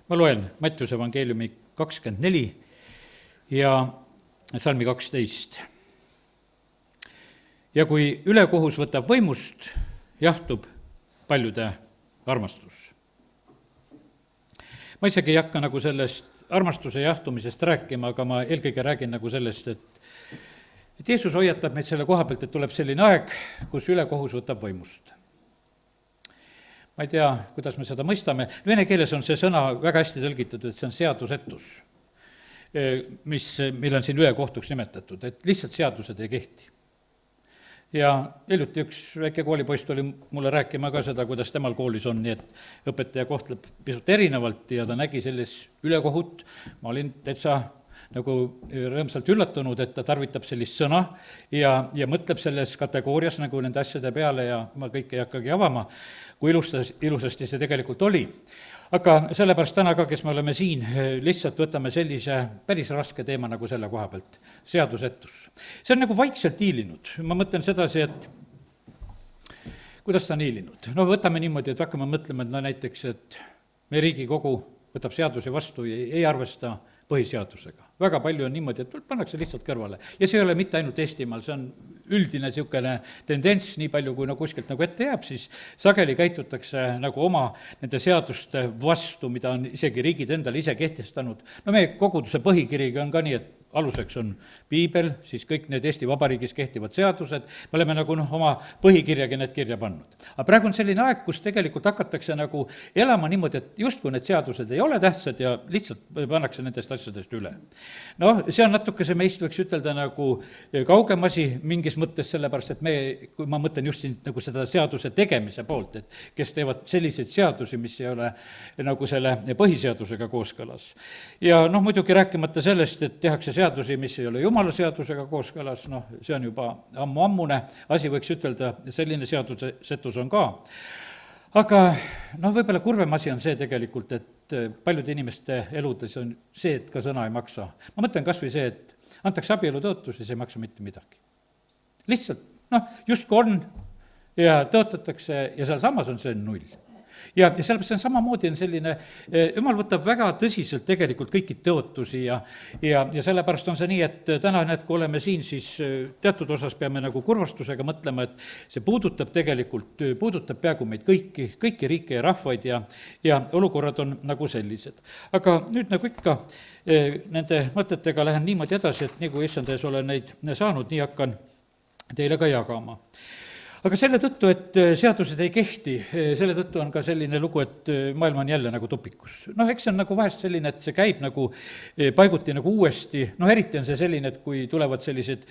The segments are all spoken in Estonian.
ma loen Mattiuse evangeeliumi 24 ja salmi 12. ja kui ülekohus võtab võimust, jahtub paljude armastus. Ma isegi ei hakka nagu sellest armastuse jahtumisest rääkima, aga ma eelkõige räägin nagu sellest, et Jeesus hoiatab meid selle koha pealt, et tuleb selline aeg, kus ülekohus võtab võimust. Ma ei tea, kuidas me seda mõistame, vene keeles on see sõna väga hästi tõlgitud, et see on seadusetus, mille on siin ülekohtuks nimetatud, et lihtsalt seadused ei kehti. Ja hiljuti üks väike koolipoiss tuli mulle rääkima ka seda, kuidas temal koolis on, nii et õpetaja kohtleb pisut erinevalt ja ta nägi sellist ülekohut. Ma olin täitsa nagu rõõmsalt üllatunud, et ta tarvitab sellist sõna ja mõtleb selles kategoorias nagu nende asjade peale ja ma kõike ei hakkagi avama, kui ilusasti see tegelikult oli. Aga sellepärast täna ka, kes me oleme siin, lihtsalt võtame sellise päris raske teema nagu selle koha pealt, seadusetus. See on nagu vaikselt hiilinud, ma mõtlen sedasi, et kuidas ta on hiilinud. No võtame niimoodi, et hakkame mõtlema, et näiteks, et meie Riigikogu võtab seadusi vastu ja ei arvesta põhiseadusega. Väga palju on niimoodi, et pannakse lihtsalt kõrvale. Ja see ei ole mitte ainult Eestimaal, see on üldine niisugune tendents, nii palju kui kuskilt nagu ette jääb, siis sageli käitutakse nagu oma nende seaduste vastu, mida on isegi riigid endale ise kehtestanud. No meie koguduse põhikiriga on ka nii, et aluseks on piibel, siis kõik need Eesti Vabariigis kehtivad seadused, me oleme nagu oma põhikirjagi need kirja pannud. Aga praegu on selline aeg, kus tegelikult hakatakse nagu elama niimoodi, et justkui need seadused ei ole tähtsad ja lihtsalt pannakse nendest asjadest üle. No see on natuke see meist, võiks ütelda nagu kaugem asi mingis mõttes, sellepärast, et kui ma mõtlen just siin nagu seda seaduse tegemise poolt, et kes teevad selliseid seadusi, mis ei ole nagu selle põhiseadusega kooskõlas. Ja muidugi rääkimata sellest, et tehakse seadusi, mis ei ole Jumala seadusega kooskõlas, see on juba ammune asi, võiks ütelda, selline seadusetus on ka. Aga võib-olla kurvem asi on see tegelikult, et paljude inimeste eludes on see, et ka sõna ei maksa. Ma mõtlen kas või see, et antakse abielutõotus ja see ei maksa mitte midagi. Lihtsalt, justkui on ja tõotatakse ja seal samas on see null. Ja sellepärast on samamoodi on selline, Jumal võtab väga tõsiselt tegelikult kõiki tõotusi ja sellepärast on see nii, et täna kui oleme siin, siis teatud osas peame nagu kurvastusega mõtlema, et see puudutab peaaegu meid kõiki riike ja rahvaid ja olukorrad on nagu sellised. Aga nüüd nagu ikka nende mõtetega lähen niimoodi edasi, et nii kui issand ees olen neid saanud, nii hakkan teile ka jagama. Aga selle tõttu, et seadused ei kehti, selle tõttu on ka selline lugu, et maailm on jälle nagu tupikus. Eks see on nagu vahest selline, et see käib nagu paiguti nagu uuesti, eriti on see selline, et kui tulevad sellised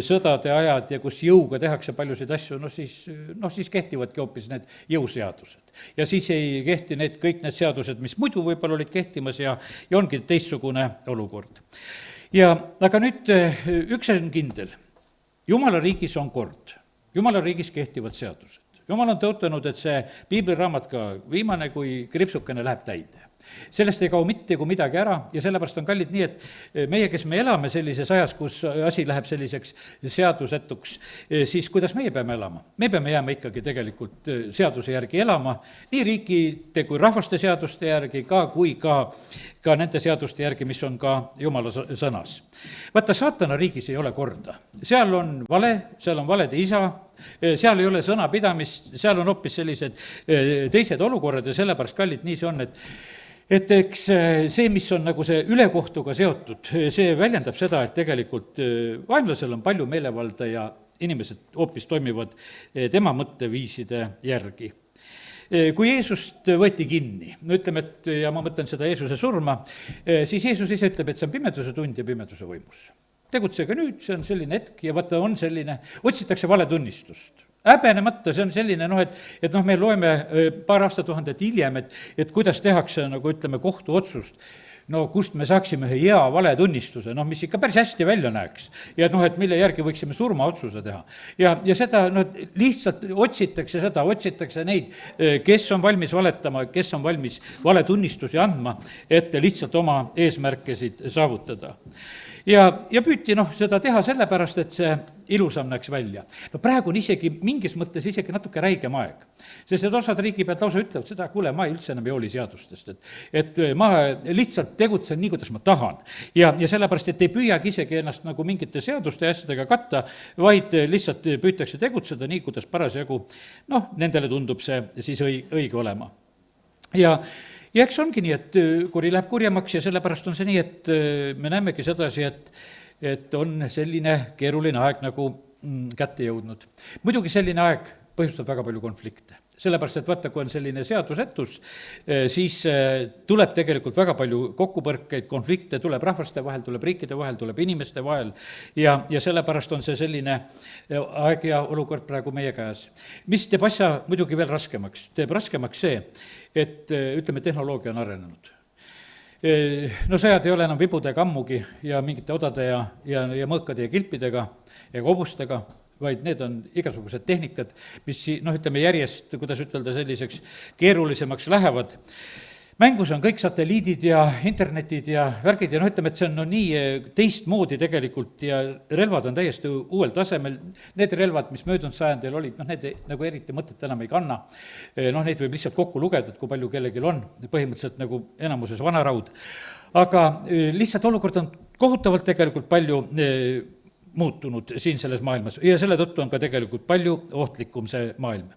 sõdade ajad ja kus jõuga tehakse paljusid asju, siis kehtivadki hoopis need jõuseadused. Ja siis ei kehti kõik need seadused, mis muidu võib-olla olid kehtimas ja ongi teistsugune olukord. Aga nüüd üks on kindel, Jumala riigis on kord. Jumala riigis kehtivad seadused. Jumal on tõotanud, et see piibliraamat ka viimane, kui kripsukene läheb täide. Sellest ei kao mitte kui midagi ära ja sellepärast on kallid nii, et meie, kes me elame sellises ajas, kus asi läheb selliseks seadusetuks, siis kuidas meie peame elama? Me peame jääma ikkagi tegelikult seaduse järgi elama, nii riikide kui rahvaste seaduste järgi, kui ka nende seaduste järgi, mis on ka Jumala sõnas. Vaata, saatana riigis ei ole korda. Seal on vale, seal on valede isa, seal ei ole sõnapidamist, seal on hoopis sellised teised olukorrad ja sellepärast kallid nii see on, et eks see, mis on nagu see ülekohtuga seotud, see väljendab seda, et tegelikult vaenlasel on palju meelevalda ja inimesed hoopis toimivad tema mõtteviiside järgi. Kui Jeesust võeti kinni, ütleme, et ja ma mõtlen seda Jeesuse surma, siis Jeesus ise ütleb, et see on pimeduse tund ja pimeduse võimus. Tegutsege nüüd, see on selline hetk ja vaata on selline, otsitakse valetunnistust. Häbenemata, see on selline, et me loeme paar aastatuhandet hiljem, et kuidas tehakse, nagu ütleme, kohtuotsust, kust me saaksime ühe hea valetunnistuse, mis ikka päris hästi välja näeks. Ja et mille järgi võiksime surmaotsuse teha. Ja seda lihtsalt otsitakse neid, kes on valmis valetama, kes on valmis valetunnistusi andma, et lihtsalt oma eesmärkesid saavutada. Ja püüti seda teha sellepärast, et see ilusam näeks välja. no praegu on isegi mingis mõttes isegi natuke räigem aeg, sest need osad riigipead lausa ütlevad seda, kuule, ma üldse enam ei hooli seadustest, et ma lihtsalt tegutsen nii, kuidas ma tahan. ja sellepärast, et ei püüagi isegi ennast nagu mingite seaduste ja asjadega katta, vaid lihtsalt püütakse tegutseda nii, kuidas parasjagu nendele tundub see siis õige olema. Ja eks ongi nii, et kuri läheb kurjemaks ja sellepärast on see nii, et me näemegi sedasi, et on selline keeruline aeg nagu kätte jõudnud. muidugi selline aeg põhjustab väga palju konflikte. Sellepärast, et vaata, kui on selline seadusetus, siis tuleb tegelikult väga palju kokkupõrkeid, konflikte, tuleb rahvaste vahel, tuleb riikide vahel, tuleb inimeste vahel ja sellepärast on see selline aeg ja olukord praegu meie käes. Mis teeb asja muidugi veel raskemaks? Teeb raskemaks see, et ütleme, tehnoloogia on arenenud. No sõjad ei ole enam vibudega ammugi ja mingite odade ja mõõkade ja kilpidega ja hobustega, vaid need on igasugused tehnikad, mis ütleme järjest, kuidas ütelda, selliseks keerulisemaks lähevad. Mängus on kõik satelliidid ja internetid ja värgid ja ütleme, et see on nii teistmoodi tegelikult ja relvad on täiesti uuel tasemel. Need relvad, mis möödunud sajandil olid, need nagu eriti mõtet enam ei kanna. Neid võib lihtsalt kokku lugeda, et kui palju kellegil on, põhimõtteliselt nagu enamuses vanaraud. Aga lihtsalt olukord on kohutavalt tegelikult palju muutunud siin selles maailmas ja selle tõttu on ka tegelikult palju ohtlikum see maailm.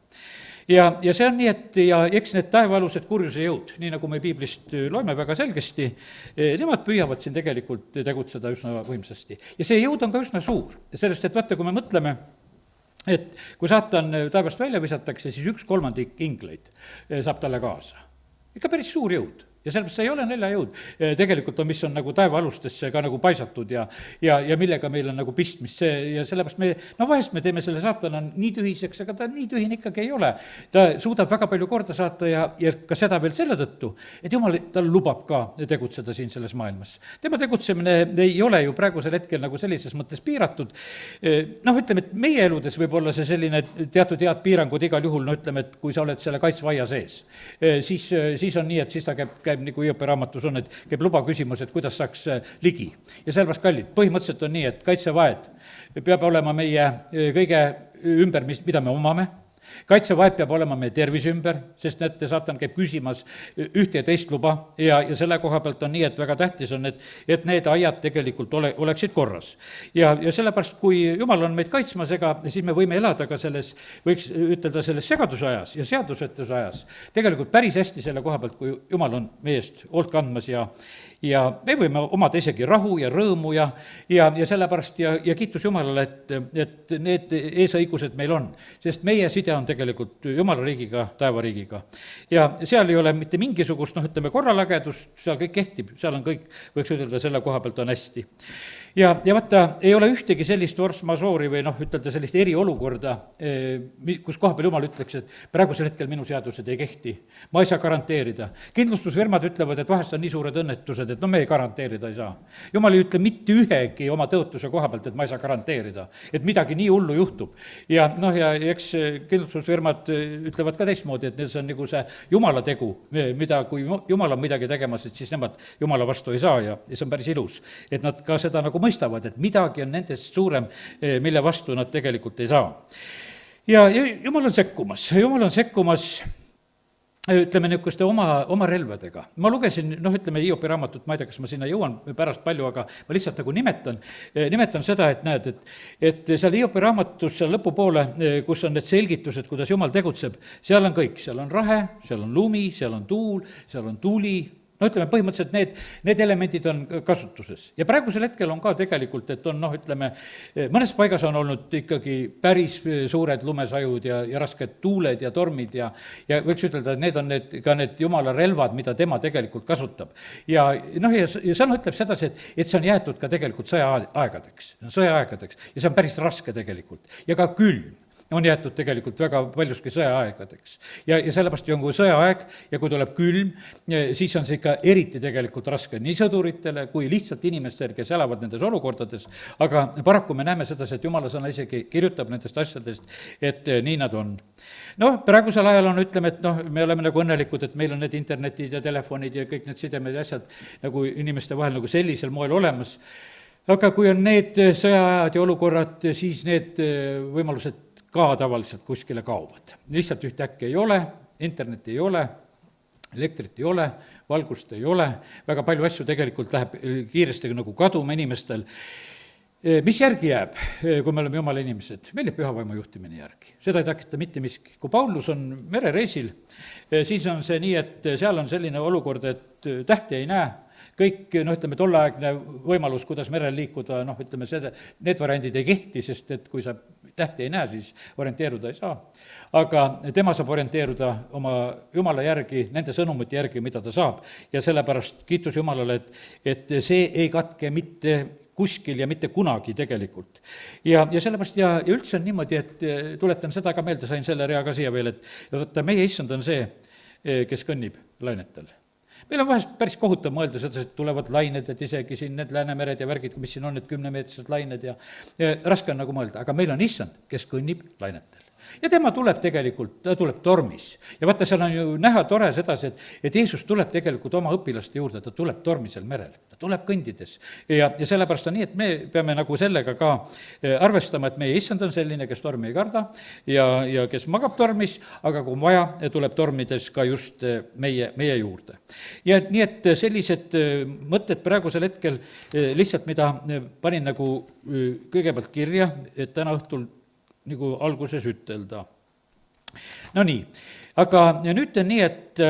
Ja see on nii, et ja eks need taevaalused kurjuse jõud, nii nagu me piiblist loeme väga selgesti, nemad püüavad siin tegelikult tegutseda üsna võimsasti. Ja see jõud on ka üsna suur, sellest, et vaata, kui me mõtleme, et kui saatan taevast välja visatakse, siis 1/3 ingleid saab talle kaasa. Ikka päris suur jõud. Ja sellepärast see ei ole näljajõud, tegelikult on, mis on nagu taevaalustesse ka nagu paisatud ja millega meil on nagu pistmist see ja sellepärast me, vahest me teeme selle saatana nii tühiseks, aga ta nii tühine ikkagi ei ole. Ta suudab väga palju korda saata ja ka seda veel selle tõttu, et Jumal tal lubab ka tegutseda siin selles maailmas. Tema tegutsemine ei ole ju praegusel hetkel nagu sellises mõttes piiratud. Ütleme, et meie eludes võib olla see selline teatud head piirangud igal juhul, ütleme, et kui sa oled selle kaitsvaia sees, siis on nii, et siis ta käib nagu Hiopi raamatus on, et käib luba küsimus, et kuidas saaks ligi. Ja sellepärast kallid, põhimõtteliselt on nii, et kaitsevaed peab olema meie kõige ümber, mida me omame. Kaitsevaed peab olema meie tervise ümber, sest näete, saatan käib küsimas ühte ja teist luba ja selle koha pealt on nii, et väga tähtis on, et need aiad tegelikult oleksid korras. Ja sellepärast, kui Jumal on meid kaitsmas, siis me võime elada ka selles, võiks ütelda, selles segaduse ajas ja seadusetuse ajas. Tegelikult päris hästi selle koha pealt, kui Jumal on meie eest hoolt kandmas ja me võime omada isegi rahu ja rõõmu ja sellepärast ja kiitus Jumalale, et need eesõigused meil on, sest meie side on tegelikult Jumala riigiga, taevariigiga. Ja seal ei ole mitte mingisugust, ütleme, korralagedust, seal kõik kehtib, seal on kõik, võiks ütelda, selle koha pealt on hästi. Ja vaata, ei ole ühtegi sellist force majeure'i või ütelda sellist eriolukorda, kus koha peal Jumal ütleks, et praegusel hetkel minu seadused ei kehti. Ma ei saa garanteerida. Kindlustusfirmad ütlevad, et vahest on nii suured õnnetused, et me ei garanteerida ei saa. Jumal ei ütle mitte ühegi oma tõotuse koha pealt, et ma ei saa garanteerida, et midagi nii hullu juhtub. Ja eks kindlustusfirmad ütlevad ka teistmoodi, et see on nagu see Jumala tegu, mida kui Jumal on midagi tegemas, et siis nemad Jumala vastu ei saa ja see on päris ilus, et nad ka seda nagu mõistavad, et midagi on nendest suurem, mille vastu nad tegelikult ei saa. Ja Jumal on sekkumas, ütleme, niisuguste oma relvadega. Ma lugesin, ütleme, Hiopi raamatut, ma ei tea, kas ma sinna jõuan pärast palju, aga ma lihtsalt nagu nimetan seda, et näed, et seal Hiopi raamatus seal lõpupoole, kus on need selgitused, kuidas Jumal tegutseb, seal on kõik, seal on rahe, seal on lumi, seal on tuul, seal on tuli, ütleme, põhimõtteliselt need elemendid on kasutuses. Ja praegusel hetkel on ka tegelikult, et on, ütleme, mõnes paigas on olnud ikkagi päris suured lumesajud ja rasked tuuled ja tormid ja võiks ütelda, et need on ka need Jumala relvad, mida tema tegelikult kasutab. Ja sõna ütleb sedasi, et see on jäetud ka tegelikult sõjaaegadeks ja see on päris raske tegelikult ja ka külm on jäetud tegelikult väga paljuski sõjaaegadeks. Ja sellepärast on, kui sõjaaeg ja kui tuleb külm, siis on see ikka eriti tegelikult raske nii sõduritele kui lihtsalt inimestele, kes elavad nendes olukordades, aga paraku me näeme sedasi, et Jumala sõna isegi kirjutab nendest asjadest, et nii nad on. Praegusel ajal on, ütleme, et me oleme nagu õnnelikud, et meil on need internetid ja telefonid ja kõik need sidemed ja asjad nagu inimeste vahel nagu sellisel moel olemas, aga kui on need sõjaajad ja olukorrad, siis need võimalused ka tavaliselt kuskile kaovad. Lihtsalt ühtäkki ei ole, internetti ei ole, elektrit ei ole, valgust ei ole, väga palju asju tegelikult läheb kiiresti nagu kaduma inimestel. Mis järgi jääb, kui me oleme jumala inimesed? Meil jääb püha vaimu juhtimine järgi. Seda ei takista mitte miski. Kui Paulus on merereisil, siis on see nii, et seal on selline olukord, et tähti ei näe. Kõik, ütleme, tolleaegne võimalus, kuidas merel liikuda, ütleme, need variandid ei kehti, sest et kui sa tähti ei näe, siis orienteeruda ei saa. Aga tema saab orienteeruda oma jumala järgi, nende sõnumite järgi, mida ta saab. Ja sellepärast kiitus Jumalale, et see ei katke mitte kuskil ja mitte kunagi tegelikult. Ja sellepärast ja üldse on niimoodi, et tuletan seda ka meelde, sain selle rea ka siia veel, et võtta, meie issand on see, kes kõnnib lainetel. Meil on vahest päris kohutav mõelda seda, et tulevad lained, et isegi siin need Läänemered ja värgid, mis siin on, need 10-meetrised lained ja raske on nagu mõelda, aga meil on issand, kes kõnnib lainetel. Ja tema tuleb tegelikult, ta tuleb tormis. Ja vaata, seal on ju näha tore sedasi, et Jeesus tuleb tegelikult oma õpilaste juurde, ta tuleb tormisel merel, ta tuleb kõndides. Ja sellepärast on nii, et me peame nagu sellega ka arvestama, et meie issand on selline, kes tormi ei karda ja kes magab tormis, aga kui on vaja, tuleb tormides ka just meie juurde. Ja nii, et sellised mõtted praegusel hetkel lihtsalt, mida panin nagu kõigepealt kirja, et täna õhtul nagu alguses ütelda. No nii, aga nüüd on nii, et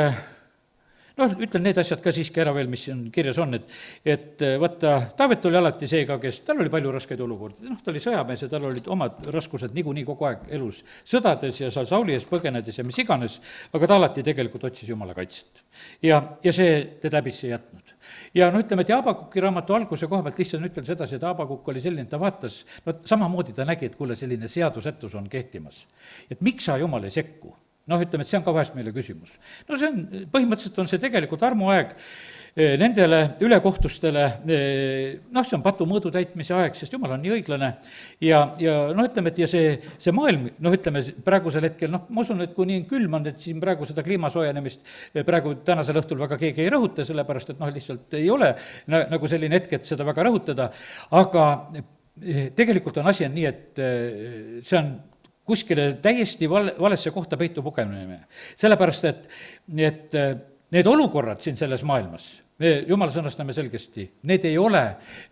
ütlen need asjad ka siiski ära veel, mis siin kirjas on, et vaata, Taavet oli alati see ka, kes, tal oli palju raskeid olukordi, ta oli sõjamees ja tal olid omad raskused niikuinii kogu aeg elus, sõdades ja seal Sauli ees põgenedes ja mis iganes, aga ta alati tegelikult otsis Jumala kaitset. Ja see teda häbisse ei jätnud. Ja ütleme, et Haabakuki raamatu alguse koha pealt lihtsalt ütlen sedasi, et Haabakuk oli selline, ta vaatas, samamoodi ta nägi, et kuule, selline seadusetus on kehtimas. Et miks sa, Jumal, ei sekku? Ütleme, et see on ka vahest meile küsimus. See on, põhimõtteliselt on see tegelikult armuaeg nendele ülekohtustele, see on patumõõdu täitmise aeg, sest Jumal on nii õiglane ja ütleme, et ja see maailm, ütleme, praegusel hetkel, ma usun, et kui nii külm on, et siin praegu seda kliimasoojenemist praegu tänasel õhtul väga keegi ei rõhuta, sellepärast et lihtsalt ei ole nagu selline hetk, et seda väga rõhutada, aga tegelikult on asi on nii, et see on kuskile täiesti valesse kohta peitu pugemine. Sellepärast, et need olukorrad siin selles maailmas, me Jumala sõnastame selgesti, need ei ole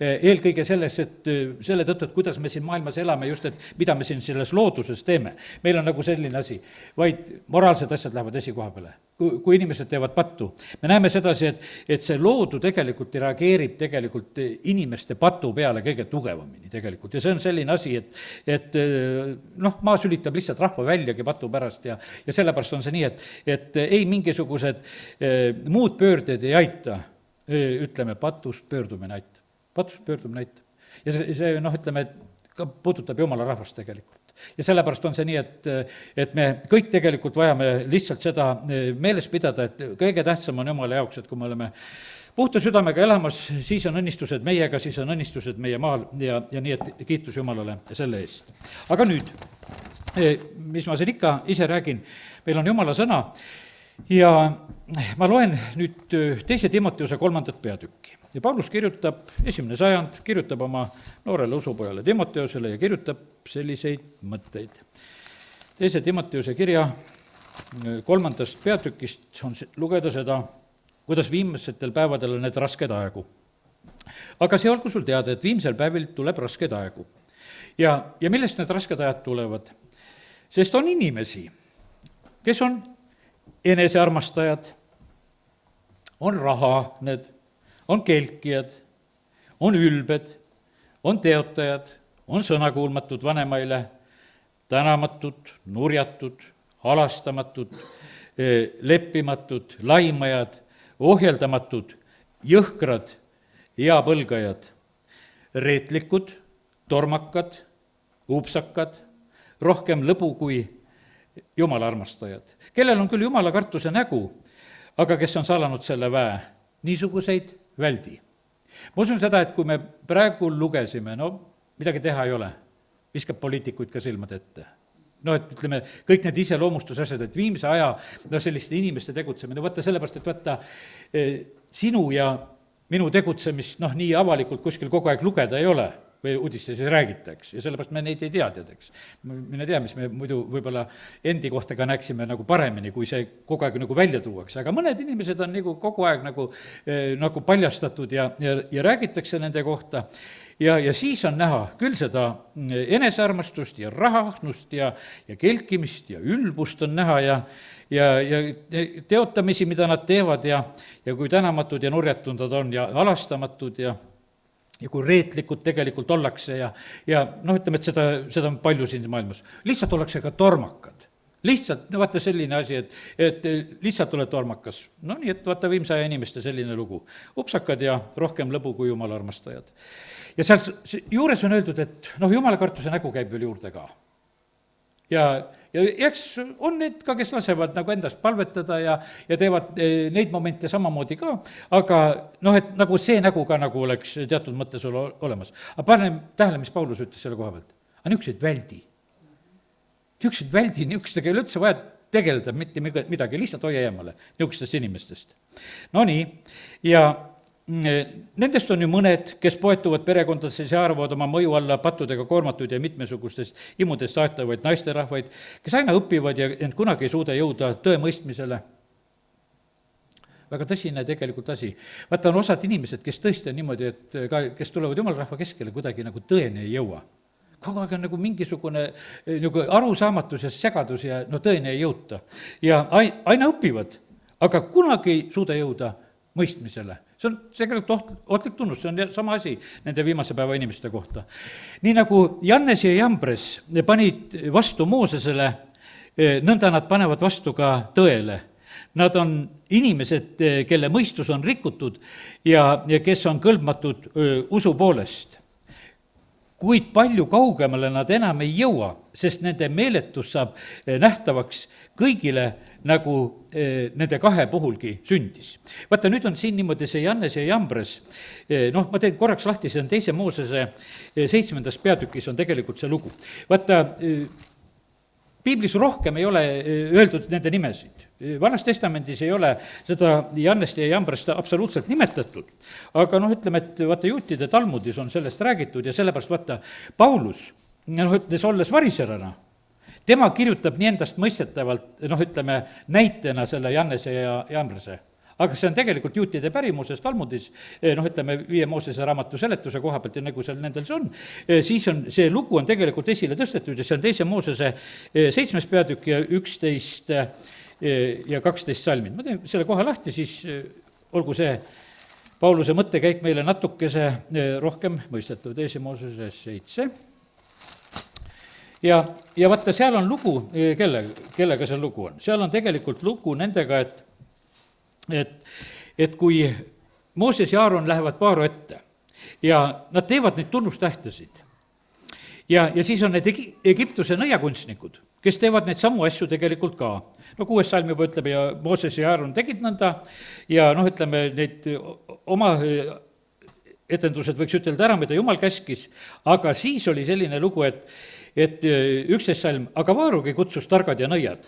eelkõige selles, et selle tõttu, et kuidas me siin maailmas elame, just et mida me siin selles looduses teeme. Meil on nagu selline asi, vaid moraalsed asjad lähevad esikoha peale. Kui inimesed teevad pattu. Me näeme sedasi, et see loodu tegelikult reageerib tegelikult inimeste patu peale kõige tugevamini tegelikult. Ja see on selline asi, et maa sülitab lihtsalt rahva väljagi patu pärast ja sellepärast on see nii, et ei mingisugused muud pöörded ei aita, ütleme, patust pöördumine aitab. Patust pöördumine aitab. Ja see ütleme, ka puudutab Jumala rahvast tegelikult. Ja sellepärast on see nii, et me kõik tegelikult vajame lihtsalt seda meeles pidada, et kõige tähtsam on Jumala jaoks, et kui me oleme puhta südamega elamas, siis on õnnistused meiega, siis on õnnistused meie maal ja nii, et kiitus Jumalale selle eest. Aga nüüd, mis ma siin ikka ise räägin, meil on Jumala sõna ja ma loen nüüd 2. Timoteuse 3. peatükki. Ja Paulus kirjutab, 1. sajand, kirjutab oma noorele usupojale Timoteusele ja kirjutab selliseid mõtteid. 2. Timoteuse kirja 3. peatükist on lugeda seda, kuidas viimsetel päevadel on need rasked aegu. Aga see olgu sul teada, et viimsel päevil tuleb rasked aegu. Ja millest need rasked ajad tulevad? Sest on inimesi, kes on enesearmastajad, on rahaned, on kelkijad, on ülbed, on teotajad, on sõnakuulmatud vanemaile, tänamatud, nurjatud, halastamatud, leppimatud, laimajad, ohjeldamatud, jõhkrad, eapõlgajad, reetlikud, tormakad, upsakad, rohkem lõbu kui Jumala armastajad, kellel on küll Jumala kartuse nägu, aga kes on salanud selle väe, niisuguseid väldi. Ma usun seda, et kui me praegu lugesime, midagi teha ei ole, viskab poliitikuid ka silmad ette. Et ütleme, kõik need iseloomustusasjad, et viimse aja selliste inimeste tegutsemine, võtta sellepärast, et võtta sinu ja minu tegutsemist nii avalikult kuskil kogu aeg lugeda ei ole või uudistes ei räägita, eks, ja sellepärast me neid ei tea, tead, eks. mine tea, mis me muidu võib-olla endi kohta ka näeksime nagu paremini, kui see kogu aeg nagu välja tuuakse, aga mõned inimesed on nagu kogu aeg nagu paljastatud ja räägitakse nende kohta ja siis on näha küll seda enesearmastust ja rahaahnust ja kelkimist ja ülbust on näha ja teotamisi, mida nad teevad ja kui tänamatud ja nurjatud nad on ja alastamatud ja kui reetlikud tegelikult ollakse ja ütleme, et seda on palju siin maailmas. Lihtsalt ollakse ka tormakad. Lihtsalt, vaata selline asi, et lihtsalt oled tormakas. No nii, et vaata viimse aja inimeste selline lugu. Upsakad ja rohkem lõbu kui jumala armastajad. Ja seal juures on öeldud, et jumala kartuse nägu käib veel juurde ka. Ja eks on need ka, kes lasevad nagu endast palvetada ja teevad neid momente samamoodi ka, aga et nagu see nägu ka nagu oleks teatud mõttes olemas. Aga pane tähele, mis Paulus ütles selle koha pealt. Aga niisuguseid väldi, niisugustega ei ole üldse vaja tegeleda, mitte midagi, lihtsalt hoia eemale niisugustest inimestest. No nii, ja nendest on ju mõned, kes poetuvad perekondades ja arvavad oma mõju alla pattudega koormatud ja mitmesugustest imudest aetavaid naisterahvaid, kes aina õpivad ja ent kunagi ei suuda jõuda tõe mõistmisele. Väga tõsine tegelikult asi. Vaata, on osad inimesed, kes tõesti on niimoodi, et ka, kes tulevad jumala rahva keskele, kuidagi nagu tõeni ei jõua. Kogu aeg on nagu mingisugune nagu arusaamatus ja segadus ja tõeni ei jõuta. Ja aina õpivad, aga kunagi ei suuda jõuda mõistmisele. See on tegelikult ohtlik tunnus, see on sama asi nende viimase päeva inimeste kohta. Nii nagu Jannes ja Jambres panid vastu Moosesele, nõnda nad panevad vastu ka tõele. Nad on inimesed, kelle mõistus on rikutud ja kes on kõlbmatud usu poolest. Kuid palju kaugemale nad enam ei jõua, sest nende meeletus saab nähtavaks kõigile, nagu nende kahe puhulgi sündis. Vaata, nüüd on siin niimoodi see Jannes ja Jambres, ma teen korraks lahti, see on 2. Moosese 7. peatükis on tegelikult see lugu. Vaata, piiblis rohkem ei ole öeldud nende nimesid. Vanas testamendis ei ole seda Jannest ja Jambrest absoluutselt nimetatud, aga ütleme, et vaata juutide Talmudis on sellest räägitud ja sellepärast vaata Paulus, ütles olles variserana, tema kirjutab nii endast mõistetavalt, ütleme, näitena selle Jannese ja Jambrese. Aga see on tegelikult juutide pärimuses Talmudis, ütleme, 5 Moosese raamatu seletuse koha pealt ja nagu seal nendel see on, siis on, see lugu on tegelikult esile tõstetud ja see on 2. Moosese 7. peatükk ja 11 ja 12 salmid. Ma teen selle koha lahti, siis olgu see Pauluse mõttekäik meile natukese rohkem mõistetav. 2. Moosese 7. Ja vaata, seal on lugu, kellega see lugu on. Seal on tegelikult lugu nendega, et kui Mooses ja Aaron lähevad Paaro ette ja nad teevad neid tunnustähtesid ja siis on need Egiptuse nõiakunstnikud, kes teevad neid samu asju tegelikult ka. 6. salm juba ütleb ja Mooses ja Aaron tegid nõnda ja ütleme, neid oma etendused võiks ütelda ära, mida Jumal käskis, aga siis oli selline lugu, et 11. salm, aga Vaarugi kutsus targad ja nõiad.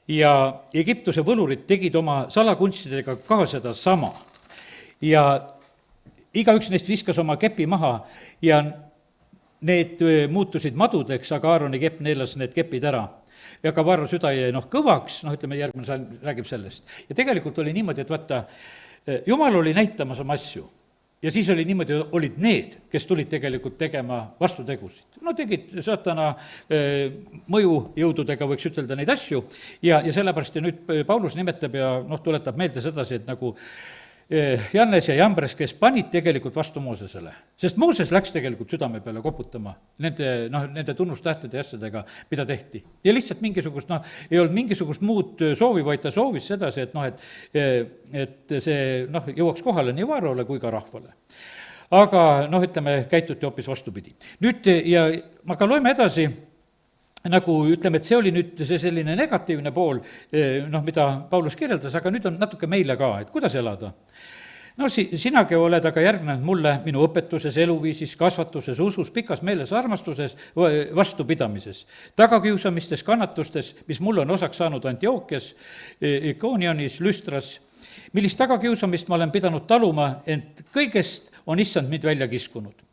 Ja Egiptuse võlurid tegid oma salakunstidega ka seda sama. Ja igaüks neist viskas oma kepi maha ja need muutusid madudeks, aga Aaroni kepp neelas need kepid ära. Ja ka Vaaro süda jäi kõvaks, ütleme, järgmine salm räägib sellest. Ja tegelikult oli niimoodi, et vaata, Jumal oli näitamas oma asju. Ja siis oli niimoodi, olid need, kes tulid tegelikult tegema vastutegusid. Tegid saatana mõjujõududega, võiks ütelda neid asju, ja sellepärast ja nüüd Paulus nimetab ja tuletab meelde sedasi, et nagu Jannes ja Jambres, kes panid tegelikult vastu Moosesele. Sest Mooses läks tegelikult südame peale koputama nende tunnustähtede ja asjadega, mida tehti. Ja lihtsalt mingisugust, ei olnud mingisugust muud soovi, vaid ta soovis sedasi, et see jõuaks kohale nii Vaarole kui ka rahvale. Aga ütleme, käituti hoopis vastupidi. Nüüd, ja ma ka loeme edasi, nagu ütleme, et see oli nüüd see selline negatiivne pool, mida Paulus kirjeldas, aga nüüd on natuke meile ka, et kuidas elada. Sinagi oled aga järgnenud mulle minu õpetuses, eluviisis, kasvatuses, usus, pikas meeles, armastuses, vastupidamises, tagakiusamistes, kannatustes, mis mulle on osaks saanud Antiookias, Ikonionis, Lüstras millist tagakiusamist ma olen pidanud taluma, ent kõigest on issand mind välja kiskunud.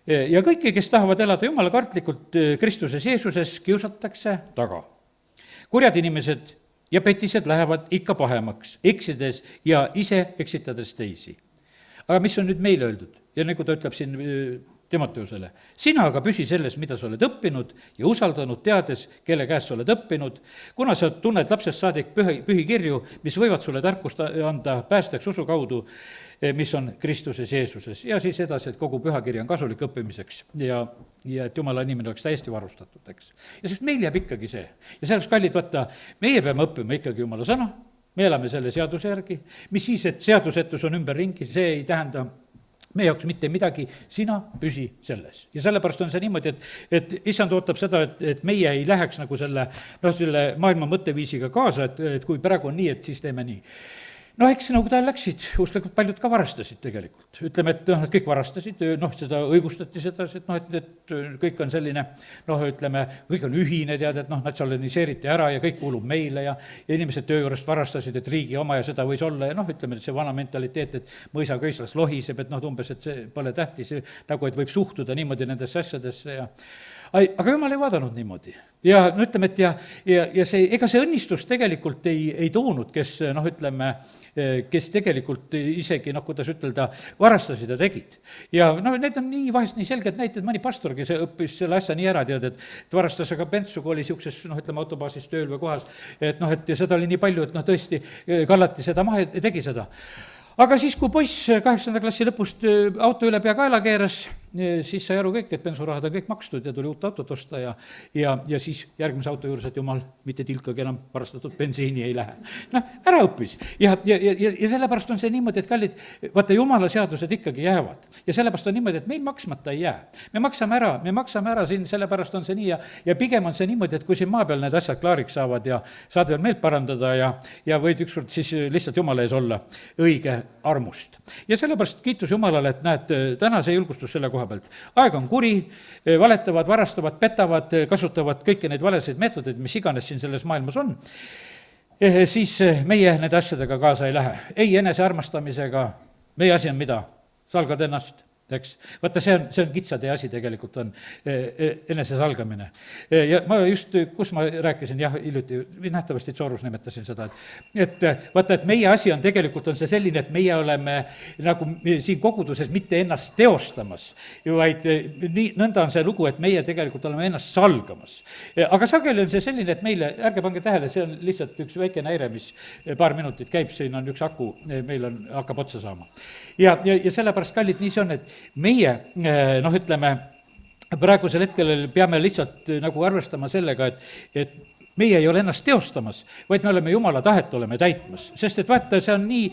Ja kõiki, kes tahavad elada jumala kartlikult Kristuses Jeesuses, kiusatakse taga. kurjad inimesed ja petised lähevad ikka pahemaks, eksides ja ise eksitades teisi. aga mis on nüüd meile öeldud? Ja nagu ta ütleb siin Timoteusele, sina aga püsi selles, mida sa oled õppinud ja usaldanud, teades, kelle käest sa oled õppinud, kuna sa tunned lapsest saadik pühikirju, mis võivad sulle tarkust anda päästeks usu kaudu, mis on Kristuses Jeesuses. Ja siis edasi, et kogu pühakiri on kasulik õppimiseks ja et jumala inimene oleks täiesti varustatud, eks. Ja sest meil jääb ikkagi see. Ja sellest, kallid, vaata, meie peame õppima ikkagi jumala sõna, me elame selle seaduse järgi, mis siis, et seadusetus on ümberringi, see ei tähenda meie jaoks mitte midagi, sina püsi selles. Ja sellepärast on see niimoodi, et issand ootab seda, et meie ei läheks nagu selle maailma mõtteviisiga kaasa, et kui praegu on nii, et siis teeme nii. Eks nagu tal läksid, usklikult paljud ka varastasid tegelikult. Ütleme, et et kõik varastasid, seda õigustati seda, et kõik on selline, ütleme, kõik on ühine, tead, et natsionaliseeriti ära ja kõik kuulub meile ja inimesed töö juurest varastasid, et riigi oma ja seda võis olla ja ütleme, et see vana mentaliteet, et mõisaköislas lohiseb, et umbes, et see pole tähtis, nagu et võib suhtuda niimoodi nendesse asjadesse ja aga jumal ei vaadanud niimoodi. Ja ütleme, et ja see, ega see õnnistus tegelikult ei toonud, kes tegelikult isegi, kuidas ütelda, varastasid ja tegid. Ja need on nii vahest nii selged näited, mõni pastor, kes õppis selle asja nii ära, tead, et varastas aga bentsu, kui oli niisuguses, autobaasis tööl või kohas, et ja seda oli nii palju, et tõesti kallati seda maha ja tegi seda. Aga siis, kui poiss 8. klassi lõpust auto üle pea kaela keeras, siis sai aru kõik, et bensurahad on kõik makstud ja tuli uut autot osta ja siis järgmise auto juures, et jumal, mitte tilkagi enam varastatud bensiini ei lähe. Ära õppis. Ja sellepärast on see niimoodi, et kallid, vaata, jumala seadused ikkagi jäävad. Ja sellepärast on niimoodi, et meil maksmata ei jää. Me maksame ära siin, sellepärast on see nii ja pigem on see niimoodi, et kui siin maa peal need asjad klaariks saavad ja saad veel meelt parandada ja võid ükskord siis lihtsalt jumala ees olla õige armust. Ja sellepärast kiitus Jumalale, et näed, täna see julgustus selle koha pealt. Aeg on kuri, valetavad, varastavad, petavad, kasutavad kõiki neid valesid meetodeid, mis iganes siin selles maailmas on, siis meie nende asjadega kaasa ei lähe. Ei enese armastamisega, meie asi on mida? Salgad ennast, eks. Vaata, see on kitsatee asi tegelikult on enese salgamine. Ja ma just, kus ma rääkisin, hiljuti, nähtavasti Soorus nimetasin seda, et vaata, et meie asi on tegelikult on see selline, et meie oleme nagu siin koguduses mitte ennast teostamas, vaid nõnda on see lugu, et meie tegelikult oleme ennast salgamas. Aga sageli on see selline, et meile, ärge pange tähele, see on lihtsalt üks väike näire, mis paar minutit käib, siin on üks aku, meil hakkab otsa saama. Ja sellepärast, kallid, nii see on, et meie, ütleme, praegusel hetkel peame lihtsalt nagu arvestama sellega, et meie ei ole ennast teostamas, vaid me oleme Jumala tahet oleme täitmas. Sest et vaata, see on nii,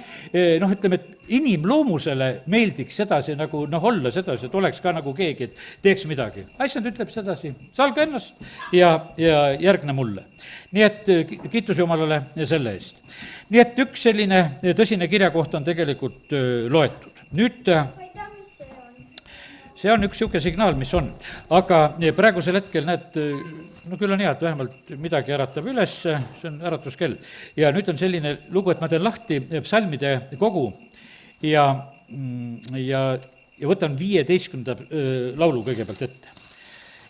ütleme, et inimloomusele meeldiks sedasi nagu olla sedasi, et oleks ka nagu keegi, et teeks midagi. Issand ütleb sedasi, salga ennast ja järgne mulle. Nii et kiitus Jumalale selle eest. Nii et üks selline tõsine kirjakoht on tegelikult loetud. Nüüd see on üks siuke signaal, mis on, aga praegusel hetkel näed, küll on hea, et vähemalt midagi äratab üles, see on äratuskell. Ja nüüd on selline lugu, et ma teen lahti psalmide kogu ja võtan 15. laulu kõigepealt ette.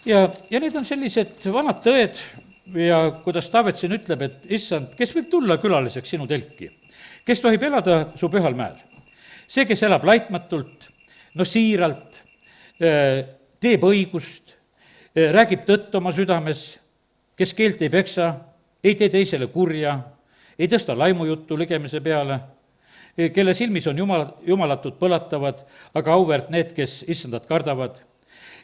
Ja need on sellised vanad tõed ja kuidas Taavet siin ütleb, et issand, kes võib tulla külaliseks sinu telki, kes tohib elada su pühal mäel, see, kes elab laitmatult, siiralt, teeb õigust, räägib tõtt oma südames, kes keelt ei peksa, ei tee teisele kurja, ei tõsta laimujuttu ligemise peale, kelle silmis on jumalatud põlatavad, aga auväärt need, kes issandat kardavad,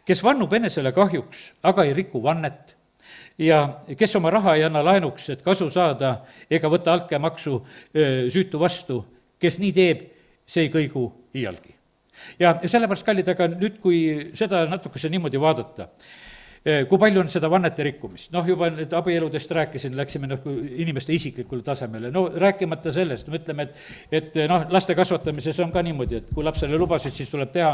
kes vannub enesele kahjuks, aga ei riku vannet, ja kes oma raha ei anna laenuks, et kasu saada, ega võta altkäemaksu süütu vastu, kes nii teeb, see ei kõigu iialgi. Ja sellepärast, kallid, aga nüüd, kui seda natukese niimoodi vaadata, kui palju on seda vannete rikkumist, noh juba nüüd abieludest rääkisin, läksime nagu inimeste isiklikule tasemele, no rääkimata sellest, me ütleme, et noh, laste kasvatamises on ka niimoodi, et kui lapsele lubasid, siis tuleb teha,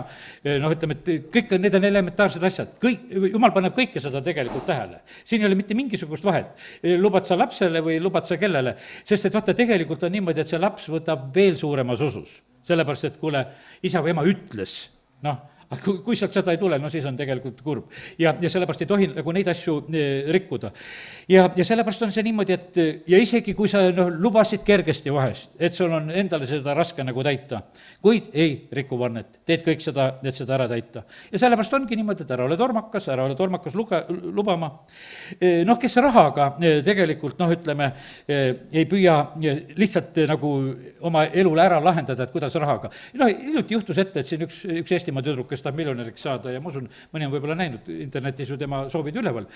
noh, ütleme, et kõik need on elementaarsed asjad, kõik, jumal paneb kõike seda tegelikult tähele. siin ei ole mitte mingisugust vahet, lubad sa lapsele või lubad sa kellele, sest et vaata, tegelikult on niimoodi, et see laps võtab veel suuremas usus, sellepärast et kuule, isa või ema ütles, noh, aga kui sealt seda ei tule, no siis on tegelikult kurb. ja sellepärast ei tohi nagu neid asju rikkuda. ja sellepärast on see niimoodi, et ja isegi kui sa noh, lubasid kergesti vahest, et sul on endale seda raske nagu täita, kuid ei riku vannet, teed kõik seda, et seda ära täita. ja sellepärast ongi niimoodi, et ära ole tormakas lubama. Noh, kes rahaga tegelikult noh, ütleme, ei püüa lihtsalt nagu oma elule ära lahendada, et kuidas rahaga. noh, hiljuti juhtus ette, et siin üks Eestimaa tüdruk, kes tahab miljonäriks saada ja ma usun, mõni on võib-olla näinud internetis ju tema soovid üleval.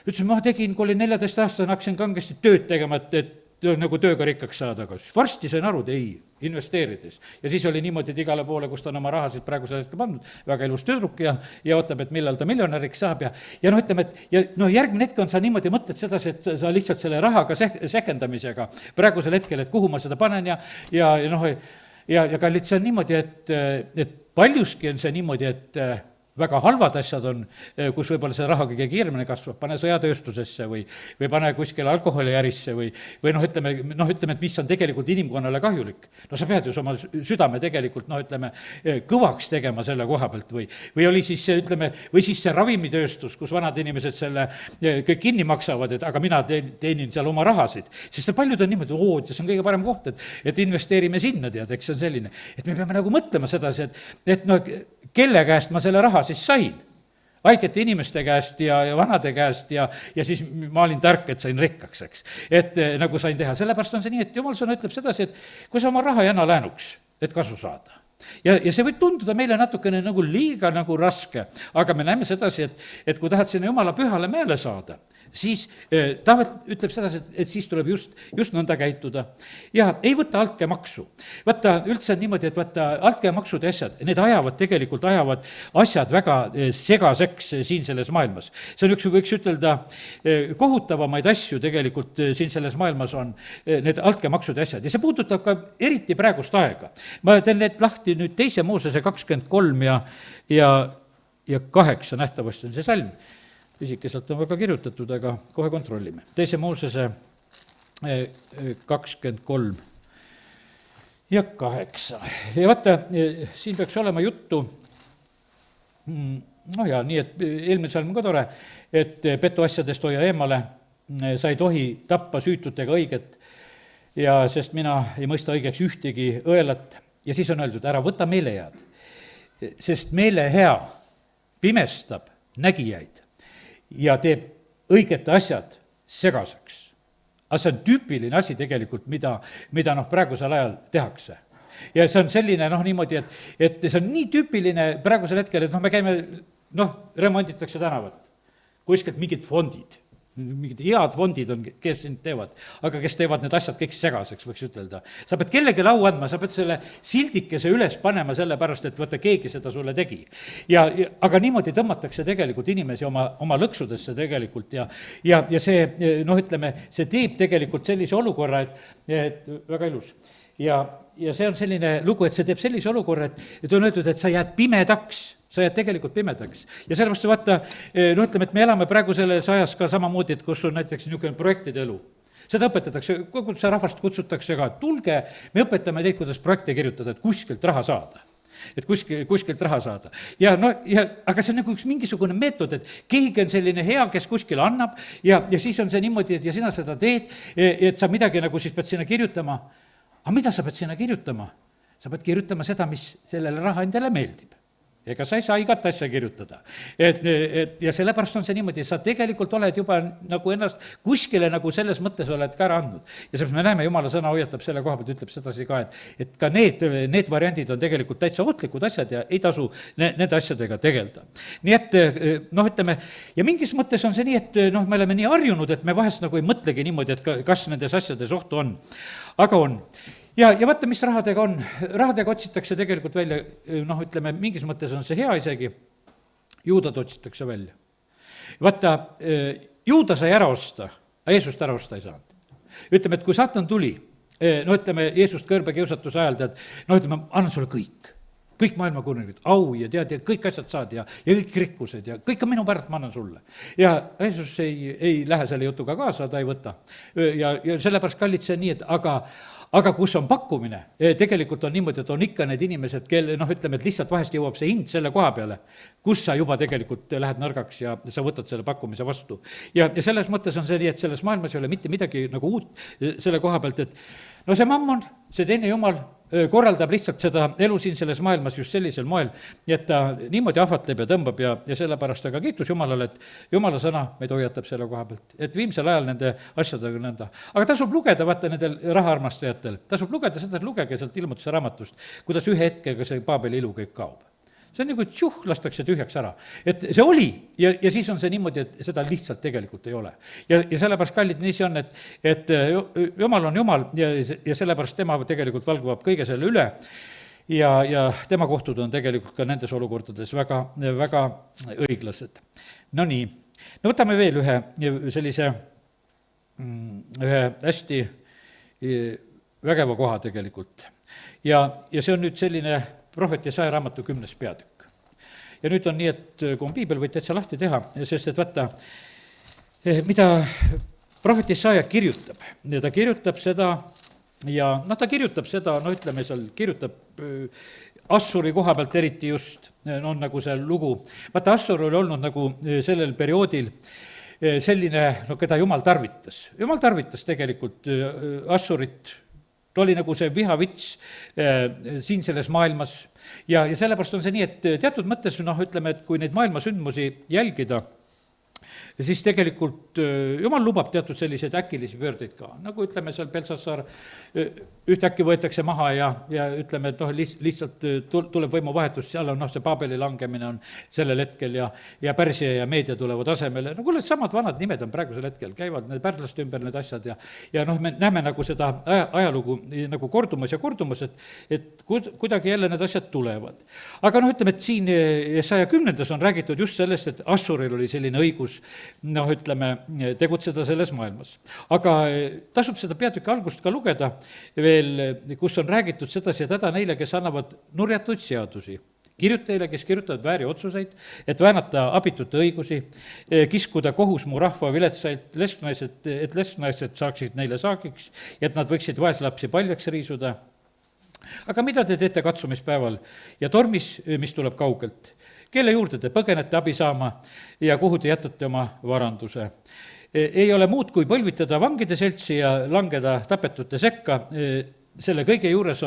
ütles, ma tegin, kui olin 14-aastane, hakkasin kangesti tööd tegema, et nagu tööga rikkaks saada, aga varsti sain aru, et ei, investeerides. ja siis oli niimoodi, et igale poole, kus ta on oma rahasid praegusel hetkel pandud, väga ilus tüdruk ja ootab, et millal ta miljonäriks saab ja noh, ütleme, et ja noh, järgmine hetk on sa niimoodi mõtled sedasi, et sa lihtsalt selle rahaga sehkendamisega praegusel hetkel, et kuhu ma seda panen ja noh, ja kallid, see on niimoodi, et paljuski on see niimoodi, et väga halvad asjad on, kus võib-olla see raha kõige kiiremini kasvab, pane sõjatööstusesse või pane kuskile alkoholiärisse või noh, ütleme, et mis on tegelikult inimkonnale kahjulik. no sa pead ju oma südame tegelikult, noh, ütleme, kõvaks tegema selle koha pealt või oli siis see, ütleme, või siis see ravimitööstus, kus vanad inimesed selle kõik kinni maksavad, et aga mina teenin seal oma rahasid. sest paljud on niimoodi, see on kõige parem koht, et investeerime sinna, tead, eks see on selline. et me peame nagu mõtlema sedasi, et noh, kelle käest ma selle raha siis sain? haigete inimeste käest ja vanade käest ja siis ma olin tark, et sain rikkaks, eks. et nagu sain teha, sellepärast on see nii, et jumal sõna ütleb sedasi, et kui sa oma raha ei anna läänuks, et kasu saada. ja see võib tunduda meile natukene nagu liiga nagu raske, aga me näeme sedasi, et kui tahad sinna jumala pühale meele saada, siis Taavet ütleb sedasi, et siis tuleb just nõnda käituda. ja ei võta altkäemaksu. vaata, üldse on niimoodi, et vaata, altkäemaksud ja asjad, need ajavad asjad väga segaseks siin selles maailmas. see on üks, võiks ütelda, kohutavamaid asju tegelikult siin selles maailmas on need altkäemaksud ja asjad ja see puudutab ka eriti praegust aega. ma teen need lahti nüüd 2. Moosese 23 ja 8 nähtavasti on see salm. pisikeselt on väga kirjutatud, aga kohe kontrollime. 2. Moosese 23 ja 8. ja vaata, siin peaks olema juttu, noh jaa, nii et eelmine salm on ka tore, et petuasjadest hoia eemale, sa ei tohi tappa süütutega õiget ja sest mina ei mõista õigeks ühtegi õelat ja siis on öeldud, ära võta meelehead, sest meelehea pimestab nägijaid ja teeb õigete asjad segaseks. aga see on tüüpiline asi tegelikult, mida noh, praegusel ajal tehakse. ja see on selline noh, niimoodi, et see on nii tüüpiline praegusel hetkel, et noh, me käime, noh, remonditakse tänavat, kuskilt mingid fondid, mingid head fondid on, kes sind teevad, aga kes teevad need asjad kõik segaseks, võiks ütelda. sa pead kellelegi au andma, sa pead selle sildikese üles panema sellepärast, et vaata, keegi seda sulle tegi. Aga niimoodi tõmmatakse tegelikult inimesi oma lõksudesse tegelikult ja see, noh, ütleme, see teeb tegelikult sellise olukorra, et väga ilus. Ja see on selline lugu, et see teeb sellise olukorra, et on öeldud, et sa jääd pimedaks, sa jääd tegelikult pimedaks. ja sellepärast vaata, no ütleme, et me elame praegu selles ajas ka samamoodi, et kus on näiteks niisugune projektide elu. seda õpetatakse, kogu see rahvast kutsutakse ka, tulge, me õpetame teid, kuidas projekte kirjutada, et kuskilt raha saada. et kuskilt raha saada. Aga see on nagu üks mingisugune meetod, et keegi on selline hea, kes kuskile annab ja siis on see niimoodi, et ja sina seda teed, et sa midagi nagu siis pead sinna kirjutama. aga mida sa pead sinna kirjutama? sa pead kirjutama seda, mis sellele rahaandjale meeldib. ega sa ei saa igat asja kirjutada. Ja sellepärast on see niimoodi, sa tegelikult oled juba nagu ennast kuskile nagu selles mõttes oled ka ära andnud. Ja sellepärast me näeme, jumala sõna hoiatab selle koha pealt, ütleb sedasi ka, et ka need variandid on tegelikult täitsa ohtlikud asjad ja ei tasu nende asjadega tegeleda. Nii et noh, ütleme, ja mingis mõttes on see nii, et noh, me oleme nii harjunud, et me vahest nagu ei mõtlegi niimoodi, et kas nendes asjades ohtu on. Aga on. Ja vaata, mis rahadega on. Rahadega otsitakse tegelikult välja, noh, ütleme, mingis mõttes on see hea isegi, juudad otsitakse välja. vaata, juuda sai ära osta, aga Jeesust ära osta ei saanud. ütleme, et kui saatan tuli, no ütleme, Jeesust kõrbekiusatuse ajal tead, no ütleme, annan sulle kõik maailma kuningid, au ja tead, ja kõik asjad saad ja kõik rikkused ja kõik on minu pärast, ma annan sulle. ja Jeesus ei lähe selle jutuga kaasa, ta ei võta. ja sellepärast, kallid, see nii, et aga kus on pakkumine, tegelikult on niimoodi, et on ikka need inimesed, kelle noh, ütleme, et lihtsalt vahest jõuab see hind selle koha peale, kus sa juba tegelikult lähed nõrgaks ja sa võtad selle pakkumise vastu. ja selles mõttes on see nii, et selles maailmas ei ole mitte midagi nagu uut selle koha pealt, et no see mammon, see teine jumal korraldab lihtsalt seda elu siin selles maailmas just sellisel moel, et ta niimoodi ahvatleb ja tõmbab ja sellepärast, aga kiitus Jumalale, et Jumala sõna meid hoiatab selle koha pealt, et viimsel ajal nende asjadega nõnda. aga tasub lugeda, vaata nendel rahaarmastajatel, tasub lugeda seda, lugege sealt Ilmutuse raamatust, kuidas ühe hetkega see Paabeli ilu kõik kaob. See on nagu tšuh, lastakse tühjaks ära. et see oli ja siis on see niimoodi, et seda lihtsalt tegelikult ei ole. ja sellepärast, kallid, nii see on, et Jumal on Jumal ja sellepärast tema tegelikult valguvab kõige selle üle ja tema kohtud on tegelikult ka nendes olukordades väga, väga õiglased. No nii, no võtame veel ühe sellise, ühe hästi vägeva koha tegelikult. ja see on nüüd selline prohvet Jesaja raamatu 10. peatükk. ja nüüd on nii, et kui on piibel, võid täitsa lahti teha, sest et vaata, mida prohvet Jesaja kirjutab, ja ta kirjutab seda ja noh, ta kirjutab seda, no ütleme, seal kirjutab Assuri koha pealt eriti just, on nagu see lugu. vaata, Assur oli olnud nagu sellel perioodil selline, no keda Jumal tarvitas. Jumal tarvitas tegelikult Assurit, ta oli nagu see vihavits siin selles maailmas ja sellepärast on see nii, et teatud mõttes noh, ütleme, et kui neid maailma sündmusi jälgida, siis tegelikult Jumal lubab teatud selliseid äkilisi pöördeid ka, nagu ütleme, seal Belsassar ühtäkki võetakse maha ja ütleme, et noh, lihtsalt tuleb võimuvahetus, seal on noh, see Paabeli langemine on sellel hetkel ja Pärsia ja Meedia tulevad asemele, no kuule, samad vanad nimed on praegusel hetkel, käivad need pärlaste ümber need asjad ja noh, me näeme nagu seda ajalugu nagu kordumas ja kordumas, et kuidagi jälle need asjad tulevad. aga noh, ütleme, et siin 110. on räägitud just sellest, et Assuril oli selline õigus noh, ütleme, tegutseda selles maailmas. aga tasub seda peatüki algust ka lugeda veel, kus on räägitud sedasi, et häda neile, kes annavad nurjatuid seadusi, kirjutajaile, kes kirjutavad vääri otsuseid, et väänata abitute õigusi, kiskuda kohus mu rahva viletsaid lesknaised, et lesknaised saaksid neile saagiks, et nad võiksid vaeslapsi paljaks riisuda. aga mida te teete katsumispäeval ja tormis, mis tuleb kaugelt? Kelle juurde te põgenete abi saama ja kuhu te jätate oma varanduse? Ei ole muud, kui põlvitada vangide seltsi ja langeda tapetute sekka, selle kõige juures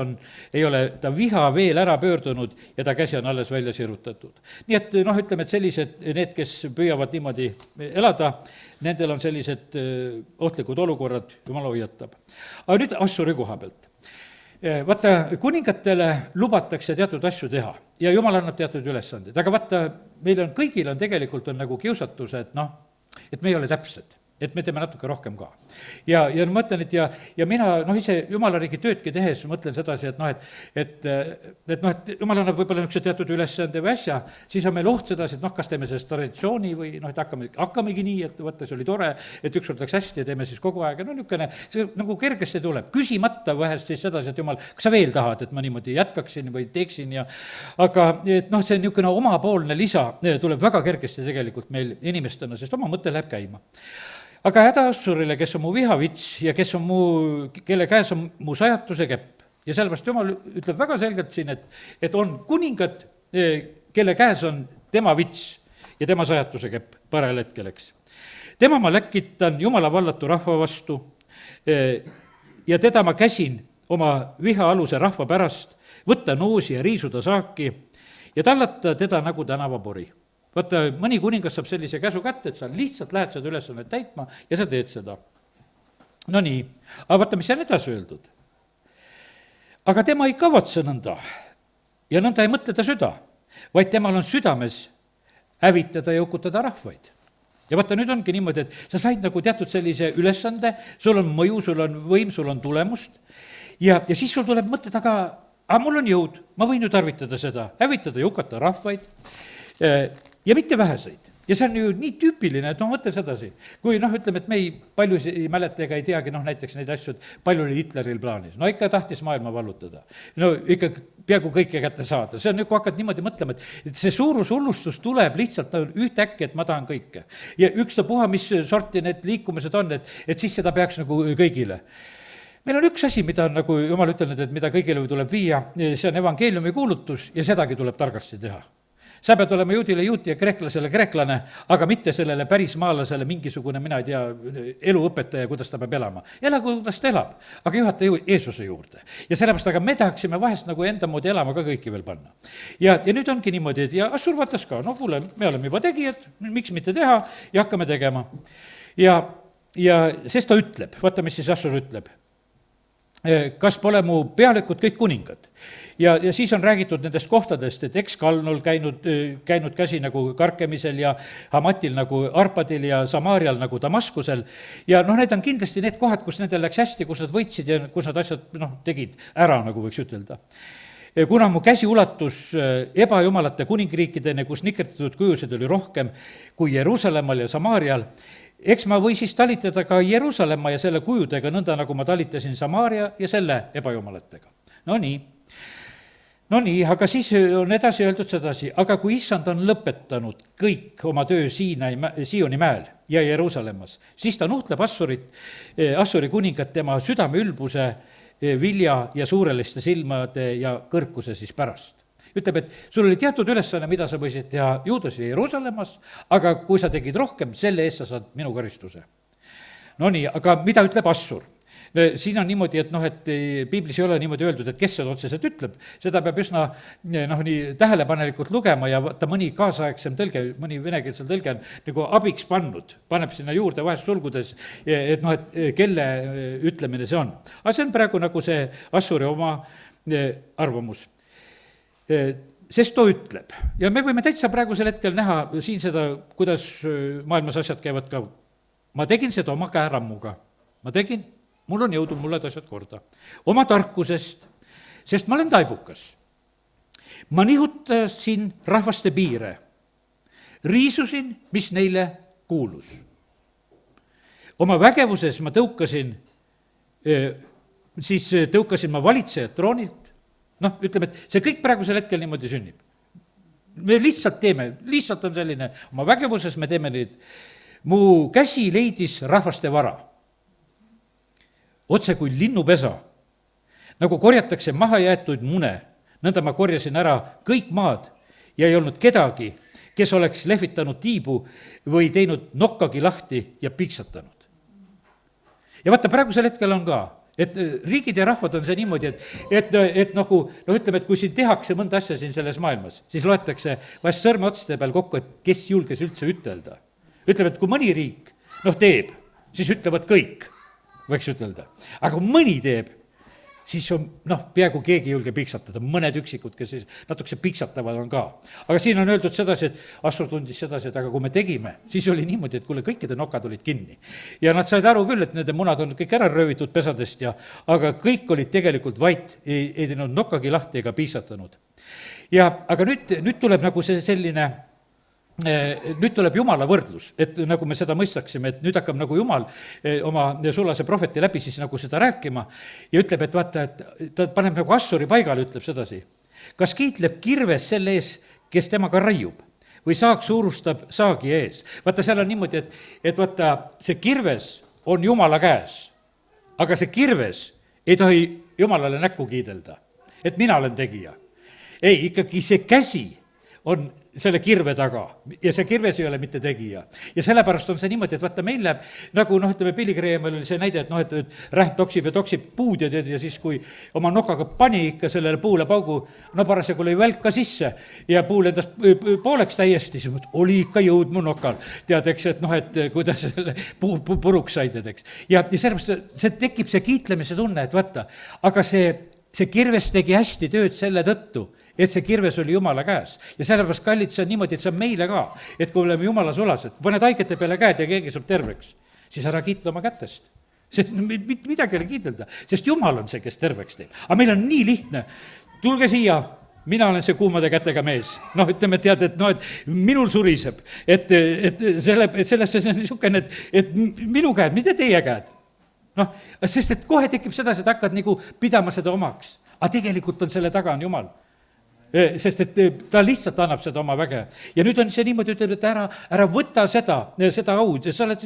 ei ole ta viha veel ära pöördunud ja ta käsi on alles välja sirutatud. nii et noh, ütleme, et sellised, need, kes püüavad niimoodi elada, nendel on sellised ohtlikud olukorrad, Jumal hoiatab. aga nüüd Assuri koha pealt. Vaata, kuningatele lubatakse teatud asju teha ja Jumal annab teatud ülesandeid, aga vaata, meil on, kõigil on tegelikult on nagu kiusatus, et noh, et me ei ole täpsed, et me teeme natuke rohkem ka. ja ma mõtlen, et ja mina noh, ise Jumala riigi töödki tehes mõtlen sedasi, et noh, et noh, et Jumal annab võib-olla niisuguse teatud ülesande või asja, siis on meil oht sedasi, et noh, kas teeme sellest traditsiooni või noh, et hakkamegi nii, et vaata, see oli tore, et ükskord läks hästi ja teeme siis kogu aeg ja no niisugune, see nagu kergesti tuleb, küsimata vahest siis sedasi, et Jumal, kas sa veel tahad, et ma niimoodi jätkaksin või teeksin aga et noh, see niisugune omapoolne lisa tuleb väga kergesti tegelikult meil inimestena, sest oma mõte läheb käima. aga häda Assurile, kes on mu vihavits ja kelle käes on mu sajatuse kepp. ja sellepärast Jumal ütleb väga selgelt siin, et on kuningad, kelle käes on tema vits ja tema sajatuse kepp parajal hetkel, eks. tema ma läkitan Jumala vallatu rahva vastu ja teda ma käsin oma viha aluse rahva pärast, võtta noosi ja riisuda saaki ja tallata teda nagu tänavapori. vaata, mõni kuningas saab sellise käsu kätte, et sa lihtsalt lähed seda ülesannet täitma ja sa teed seda. No nii, aga vaata, mis on edasi öeldud. aga tema ei kavatse nõnda ja nõnda ei mõtle ta süda, vaid temal on südames hävitada ja hukutada rahvaid. ja vaata, nüüd ongi niimoodi, et sa said nagu teatud sellise ülesande, sul on mõju, sul on võim, sul on tulemust ja siis sul tuleb mõte taga, aga mul on jõud, ma võin ju tarvitada seda, hävitada ja hukata rahvaid ja mitte väheseid. ja see on ju nii tüüpiline, et mõtle sedasi, kui ütleme, et me palju ei mäleta ega ei teagi näiteks neid asju, et palju oli Hitleril plaanis, no ikka tahtis maailma vallutada. No ikka peaaegu kõike kätte saada, see on kui hakkad niimoodi mõtlema, et see suurushullustus tuleb lihtsalt ühtäkki, et ma tahan kõike. Ja ükstapuha, mis sorti need liikumised on, et siis seda peaks kõigile. Meil on üks asi, mida on Jumal ütelnud, et mida kõigile tuleb viia, see on evangeeliumi kuulutus ja sedagi tuleb targasti teha. Sa pead olema juudile juut ja kreeklasele kreeklane, aga mitte sellele pärismaalasele mingisugune, mina ei tea, eluõpetaja, kuidas ta peab elama. Elagu, kuidas ta elab, aga juhata Jeesuse juurde. Ja sellepärast, aga me tahaksime vahest enda moodi elama ka kõiki veel panna. Ja nüüd ongi niimoodi, et ja Assur vaatas ka, kuule, me oleme juba tegijad, miks mitte teha ja hakkame tegema. Ja sest ta ütleb, vaata, mis siis Assur ütleb. Kas pole mu pealikud kõik kuningad? Ja siis on räägitud nendest kohtadest, et Ekskalnul käinud käsi karkemisel ja Hamatil Arpadil ja Samaarial Damaskusel. Ja need on kindlasti need kohad, kus nendel läks hästi, kus nad võitsid ja kus nad asjad tegid ära, võiks ütelda. Kuna mu käsi ulatus ebajumalate kuningriikideni, kus nikerdatud kujusid oli rohkem kui Jeruusalemmal ja Samaarial, eks ma või siis talitada ka Jeruusalemma ja selle kujudega, nõnda nagu ma talitasin Samaaria ja selle ebajumalatega. No nii, aga siis on edasi öeldud sedasi, aga kui issand on lõpetanud kõik oma töö Sioni mäel ja Jeruusalemmas, siis ta nuhtleb Assuri kuningat tema südame ülbuse, vilja ja suureliste silmade ja kõrkuse siis pärast. Ütleb, et sul oli teatud ülesanne, mida sa võisid teha Juudas ja Jeruusalemmas, aga kui sa tegid rohkem, selle eest sa saad minu karistuse. No nii, aga mida ütleb Assur? Siin on niimoodi, et piiblis ei ole niimoodi öeldud, et kes seda otseselt ütleb, seda peab üsna nii tähelepanelikult lugema ja vaata mõni kaasaegsem tõlge, mõni venekeelsel tõlge on abiks pannud, paneb sinna juurde vahest sulgudes, et kelle ütlemine see on. Aga see on praegu see Assuri oma arvamus. Sest ta ütleb ja me võime täitsa praegusel hetkel näha siin seda, kuidas maailmas asjad käivad ka. Ma tegin seda oma käerammuga, mul on jõudu, mulle asjad korda. Oma tarkusest, sest ma olen taibukas. Ma nihutasin rahvaste piire, riisusin, mis neile kuulus. Oma vägevuses ma tõukasin ma valitsejat troonilt. Ütleme, et see kõik praegusel hetkel niimoodi sünnib. Me lihtsalt on selline, oma vägevuses me teeme neid. Mu käsi leidis rahvaste vara. Otse kui linnupesa, nagu korjatakse maha jäetud mune, nõnda ma korjasin ära kõik maad ja ei olnud kedagi, kes oleks lehvitanud tiibu või teinud nokkagi lahti ja piksatanud. Ja vaata, praegusel hetkel on ka, et riigid ja rahvad on see niimoodi, et ütleme, et kui siin tehakse mõnda asja siin selles maailmas, siis loetakse vahest sõrmeotste peal kokku, et kes julges üldse ütelda. Ütleme, et kui mõni riik teeb, siis ütlevad kõik, võiks ütelda. Aga kui mõni teeb, siis on, peaaegu keegi ei julge piksatada, mõned üksikud, kes siis natukese piksatavad on ka. Aga siin on öeldud sedasi, et Assur tundis sedasi, et aga kui me tegime, siis oli niimoodi, et kuule, kõikide nokad olid kinni. Ja nad said aru küll, et nende munad on kõik ära röövitud pesadest, aga kõik olid tegelikult vait, ei teinud nokkagi lahti ega piksatanud. Aga nüüd tuleb selline nüüd tuleb Jumala võrdlus, et nagu me seda mõistaksime, et nüüd hakkab Jumal oma sulase prohveti läbi siis seda rääkima ja ütleb, et vaata, et ta paneb Assuri paigale, ütleb sedasi. Kas kiitleb kirves selle ees, kes temaga raiub või saak suurustab saagi ees? Vaata, seal on niimoodi, et vaata, see kirves on Jumala käes, aga see kirves ei tohi Jumalale näkku kiidelda, et mina olen tegija. Ei, ikkagi see käsi on selle kirve taga ja see kirves ei ole mitte tegija. Ja sellepärast on see niimoodi, et vaata, meil läheb ütleme, Pilligreemal oli see näide, et rähn toksib puud ja siis, kui oma nokaga pani ikka sellele puule paugu, parasjagu lõi välk ka sisse ja puul endast pooleks täiesti, siis oli ikka jõud mu nokal. Tead, eks, et kuidas selle puruks said, eks. Ja sellepärast see tekib see kiitlemise tunne, et vaata, aga see kirves tegi hästi tööd selle tõttu, et see kirves oli Jumala käes. Ja sellepärast, kallid, see on niimoodi, et see on meile ka, et kui oleme Jumala sulased, paned haigete peale käed ja keegi saab terveks, siis ära kiitle oma kätest. Midagi ei ole kiidelda, sest Jumal on see, kes terveks teeb. Aga meil on nii lihtne, tulge siia, mina olen see kuumade kätega mees. Noh, ütleme, tead, et noh, et minul suriseb, et sellesse see on niisugune, et minu käed, mitte teie käed. Noh, sest et kohe tekib sedasi, et hakkad nagu pidama seda omaks. Aga tegelikult on selle taga on Jumal. Sest et ta lihtsalt annab seda oma väge. Ja nüüd on see niimoodi, ütleb, et ära võta seda aud. Sa oled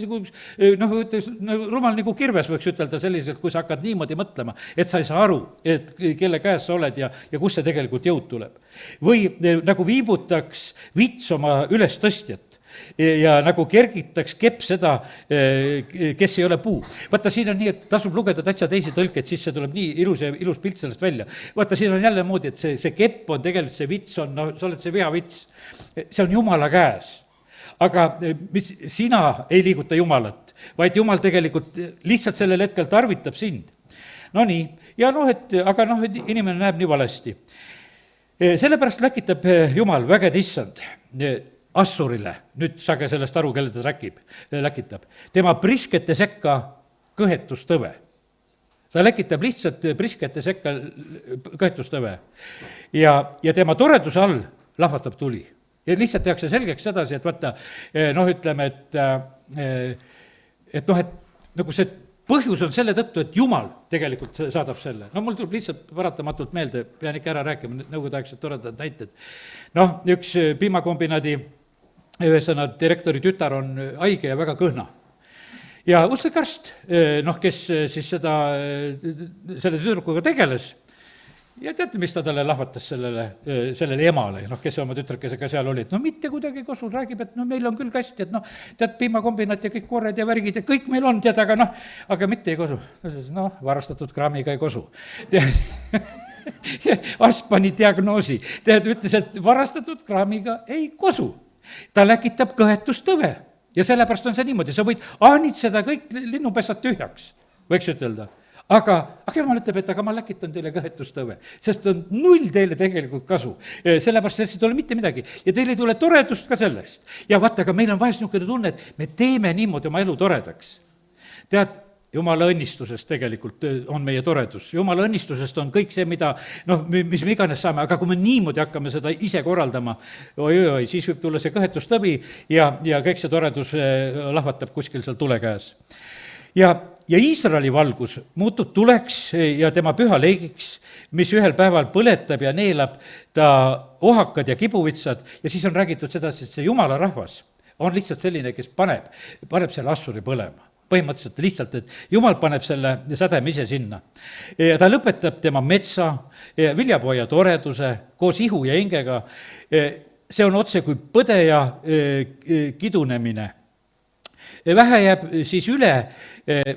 rumal nagu kirves, võiks ütelda selliselt, kui sa hakkad niimoodi mõtlema, et sa ei saa aru, et kelle käes sa oled ja kus see tegelikult jõud tuleb. Või nagu viibutaks vits oma ülestõstjat ja nagu kergitaks kepp seda, kes ei ole puu. Vaata, siin on nii, et tasub lugeda täitsa teisi tõlkeid, siis see tuleb nii ilus pilt sellest välja. Vaata, siin on jälle moodi, et see kepp on tegelikult, see vits on, no sa oled see veavits. See on Jumala käes. Aga sina ei liiguta Jumalat, vaid Jumal tegelikult lihtsalt sellel hetkel tarvitab sind. No nii, ja aga inimene näeb nii valesti. Sellepärast läkitab Jumal väged issand Assurile, nüüd saage sellest aru, kelle ta läkitab. Tema priskete sekka kõhetustõve. Ta läkitab lihtsalt priskete sekka kõhetustõve. Ja tema toreduse all lahvatab tuli. Ja lihtsalt tehakse selgeks sedasi, et vaata, ütleme, et nagu see põhjus on selle tõttu, et Jumal tegelikult saadab selle. Mul tuleb lihtsalt paratamatult meelde, pean ikka ära rääkima, nõukogudeaegsed toredad näited. Üks piimakombinaadi ühesõna direktori tütar on haige ja väga kõhna. Ja usklik arst, kes siis selle tüdrukuga tegeles, ja teate, mis ta talle lahvatas sellele emale, kes oma tütrekesega seal olid. Mitte kuidagi kosul, räägib, et meil on küll kasti, et tead, piimakombinat ja kõik korred ja värgid ja kõik meil on, tead, aga mitte ei kosu. Varastatud kraamiga ei kosu. Arst pani diagnoosi, ütles, et varastatud kraamiga ei kosu. Ta läkitab kõhetustõve ja sellepärast on see niimoodi, sa võid ahnitseda kõik linnupessad tühjaks, võiks ütelda. Aga Jumal ütleb, et ma läkitan teile kõhetustõve, sest on null teile tegelikult kasu. Sellepärast sellest ei tule mitte midagi ja teile ei tule toredust ka sellest. Ja vaata, aga meil on vahest niisugune tunne, et me teeme niimoodi oma elu toredaks. Tead, Jumala õnnistusest tegelikult on meie toredus. Jumala õnnistusest on kõik see, mis me iganes saame, aga kui me niimoodi hakkame seda ise korraldama, siis võib tulla see kõhetustõbi ja kõik see toredus lahvatab kuskil seal tule käes. Ja Iisraeli valgus muutub tuleks ja tema püha leigiks, mis ühel päeval põletab ja neelab ta ohakad ja kibuvitsad ja siis on räägitud seda, et see Jumala rahvas on lihtsalt selline, kes paneb selle Assuri põlema. Põhimõtteliselt lihtsalt, et Jumal paneb selle sädeme ise sinna. Ja ta lõpetab tema metsa, viljapoja toreduse, koos ihu ja hingega. See on otse kui põde ja kidunemine. Vähe jääb siis üle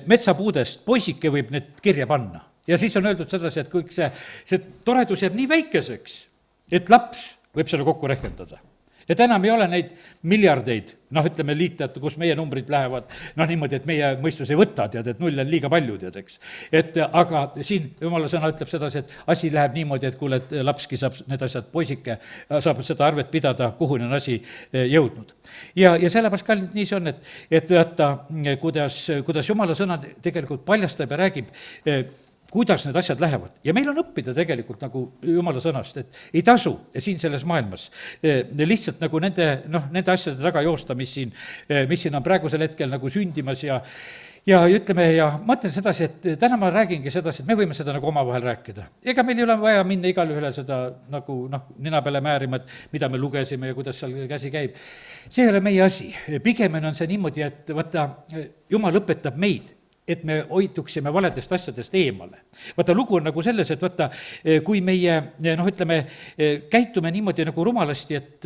metsapuudest, poisike võib need kirja panna. Ja siis on öeldud sedasi, et kõik see toredus jääb nii väikeseks, et laps võib selle kokku rehkendada. Et enam ei ole neid miljardeid, ütleme liitajad, kus meie numbrid lähevad, niimoodi, et meie mõistus ei võta, et null on liiga palju, eks. Aga siin Jumala sõna ütleb sedasi, et asi läheb niimoodi, et kuule, et lapski saab need asjad, poisike saab seda arvet pidada, kuhu on asi jõudnud. Ja sellepärast, kallid, nii see on, et vaata, kuidas Jumala sõna tegelikult paljastab ja räägib, kuidas need asjad lähevad. Ja meil on õppida tegelikult nagu Jumala sõnast, et ei tasu siin selles maailmas lihtsalt nagu nende asjade taga joosta, mis siin on praegusel hetkel nagu sündimas ja ütleme, ja mõtlen sedasi, et täna ma räägingi sedasi, et me võime seda nagu omavahel rääkida. Ega meil ei ole vaja minna igal ühele seda nagu nina peale määrima, et mida me lugesime ja kuidas seal käsi käib. See ei ole meie asi. Pigem on see niimoodi, et vaata, Jumal õpetab meid, et me hoituksime valedest asjadest eemale. Vaata, lugu on nagu selles, et vaata, kui meie, käitume niimoodi nagu rumalasti, et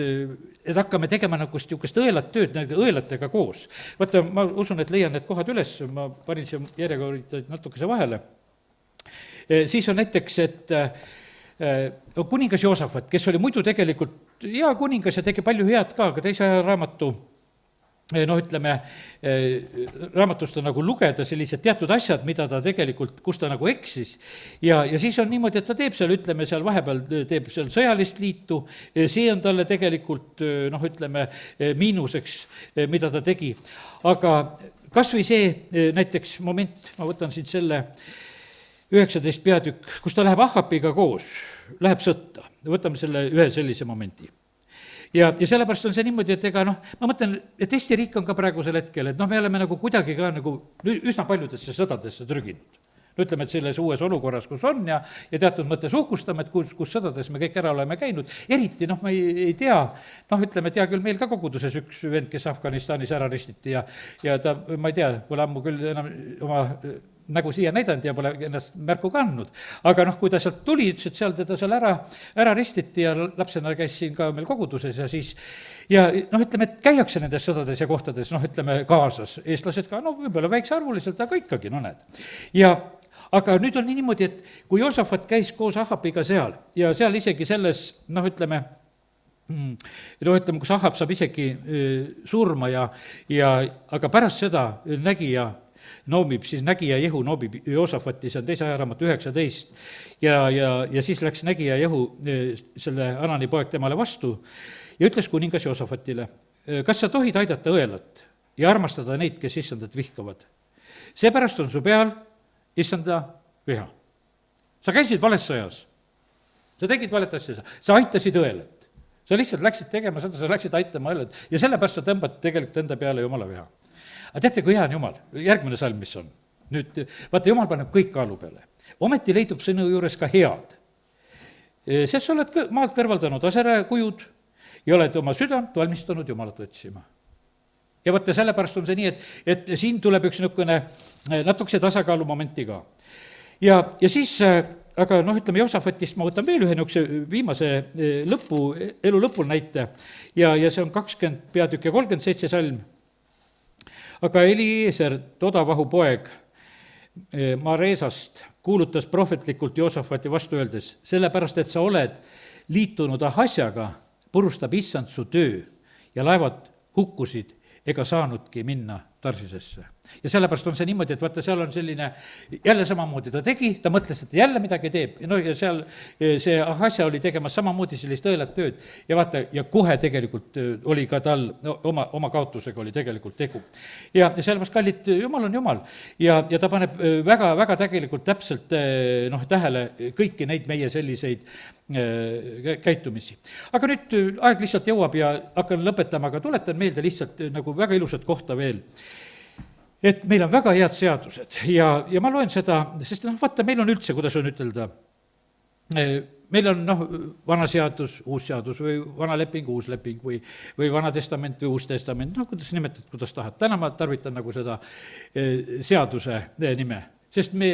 hakkame tegema nagu niisugust õelat tööd õelatega koos. Vaata, ma usun, et leian need kohad üles, ma panin siia järjekorda natukese vahele. Siis on näiteks, et kuningas Joosafat, kes oli muidu tegelikult hea kuningas ja tegi palju head ka, aga teise raamatu raamatust on nagu lugeda sellised teatud asjad, mida ta tegelikult, kus ta nagu eksis. Ja siis on niimoodi, et ta teeb seal, seal vahepeal teeb seal sõjalist liitu, see on talle tegelikult, miinuseks, mida ta tegi. Aga kas või see näiteks moment, ma võtan siin selle 19 peatükk, kus ta läheb Ahapiga koos, läheb sõtta. võtame selle ühe sellise momendi. ja sellepärast on see niimoodi, et ega noh, ma mõtlen, et Eesti riik on ka praegusel hetkel, et noh, me oleme nagu kuidagi ka nagu üsna paljudesse sõdadesse trüginud. no ütleme, et selles uues olukorras, kus on ja teatud mõttes uhkustame, et kus sõdades me kõik ära oleme käinud, eriti noh, ma ei tea, noh, ütleme, et hea küll, meil ka koguduses üks vend, kes Afganistanis ära ristiti ja ta, ma ei tea, pole ammu küll enam oma nägu siia näidanud ja pole ennast märku kandnud. aga noh, kui ta sealt tuli, ütles, et seal teda seal ära ristiti ja lapsena käis siin ka meil koguduses ja siis ja noh, ütleme, et käiakse nendes sõdades ja kohtades, noh, ütleme, kaasas, eestlased ka, no võib-olla väiksearvuliselt, aga ikkagi, no näed. Aga nüüd on niimoodi, et kui Joosafat käis koos Ahabiga seal ja seal isegi selles, noh, ütleme, kus Ahab saab isegi surma aga pärast seda nägija noomib, siis nägija Jehu noomib Joosafati, see on teise ajaraamatu 19, ja siis läks nägija Jehu, selle Anani poeg, temale vastu ja ütles kuningas Joosafatile, kas sa tohid aidata õelat ja armastada neid, kes issandat vihkavad? Seepärast on su peal issanda viha. Sa käisid vales sõjas, sa tegid valet asja, sa aitasid õelat, sa lihtsalt läksid tegema seda, sa läksid aitama õelat ja sellepärast sa tõmbad tegelikult enda peale jumala viha. aga teate, kui hea on Jumal, järgmine salm, mis on nüüd, vaata, Jumal paneb kõik kaalu peale, ometi leidub sinu juures ka head, sest sa oled maalt kõrvaldanud aserakujud ja oled oma südant valmistanud Jumalat otsima. ja vaata, sellepärast on see nii, et siin tuleb üks niisugune natukese tasakaalu momenti ka. Ja siis, aga noh, ütleme, Joosafatist ma võtan veel ühe niisuguse viimase elu lõpul näite ja see on 20 peatükk ja 37 salm. Aga Eliezer, Todavahu poeg Mareesast, kuulutas prohvetlikult Joosafati vastu öeldes, sellepärast, et sa oled liitunud Ahasjaga, purustab issand su töö ja laevad hukkusid ega saanudki minna Tarsisesse. Ja sellepärast on see niimoodi, et vaata, seal on selline, jälle samamoodi ta tegi, ta mõtles, et jälle midagi teeb, no ja seal see Ahasja oli tegemas samamoodi sellist õelat tööd ja vaata, ja kohe tegelikult oli ka tal oma kaotusega oli tegelikult tegu. Ja sellepärast, kallid, Jumal on Jumal ja ta paneb väga, väga tegelikult täpselt noh, tähele kõiki neid meie selliseid käitumisi. Aga nüüd aeg lihtsalt jõuab ja hakkan lõpetama, aga tuletan meelde lihtsalt nagu väga ilusat kohta veel, et meil on väga head seadused ja ma loen seda, sest noh, vaata, meil on üldse, kuidas on ütelda, meil on noh, vana seadus, uus seadus või vana leping, uus leping või vana testament või uus testament, noh, kuidas nimetad, kuidas tahad. Täna ma tarvitan nagu seda seaduse nime, sest me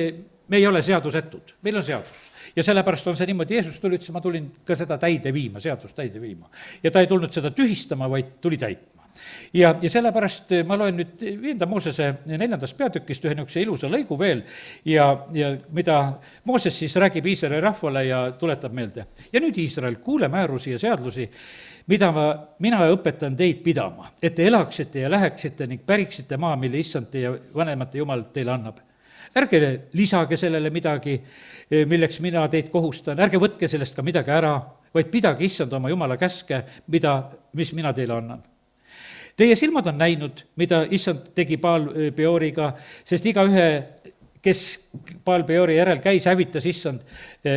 ei ole seadusetud, meil on seadus. Ja sellepärast on see niimoodi, Jeesus tuli, ütles, ma tulin ka seda täide viima, seadust täide viima. Ja ta ei tulnud seda tühistama, vaid tuli täitma. Ja sellepärast ma loen nüüd 5. Moosese 4. peatükist ühe niisuguse ilusa lõigu veel ja mida Mooses siis räägib Iisraeli rahvale ja tuletab meelde. Ja nüüd Iisrael, kuule määrusi ja seadusi, mida mina õpetan teid pidama, et te elaksite ja läheksite ning päriksite maa, mille issand teie vanemate Jumal teile annab. Ärge lisage sellele midagi, milleks mina teid kohustan, ärge võtke sellest ka midagi ära, vaid pidage issand oma Jumala käske, mis mina teile annan. Teie silmad on näinud, mida issand tegi Baal-Peoriga, sest igaühe, kes Baal-Peori järel käis, hävitas issand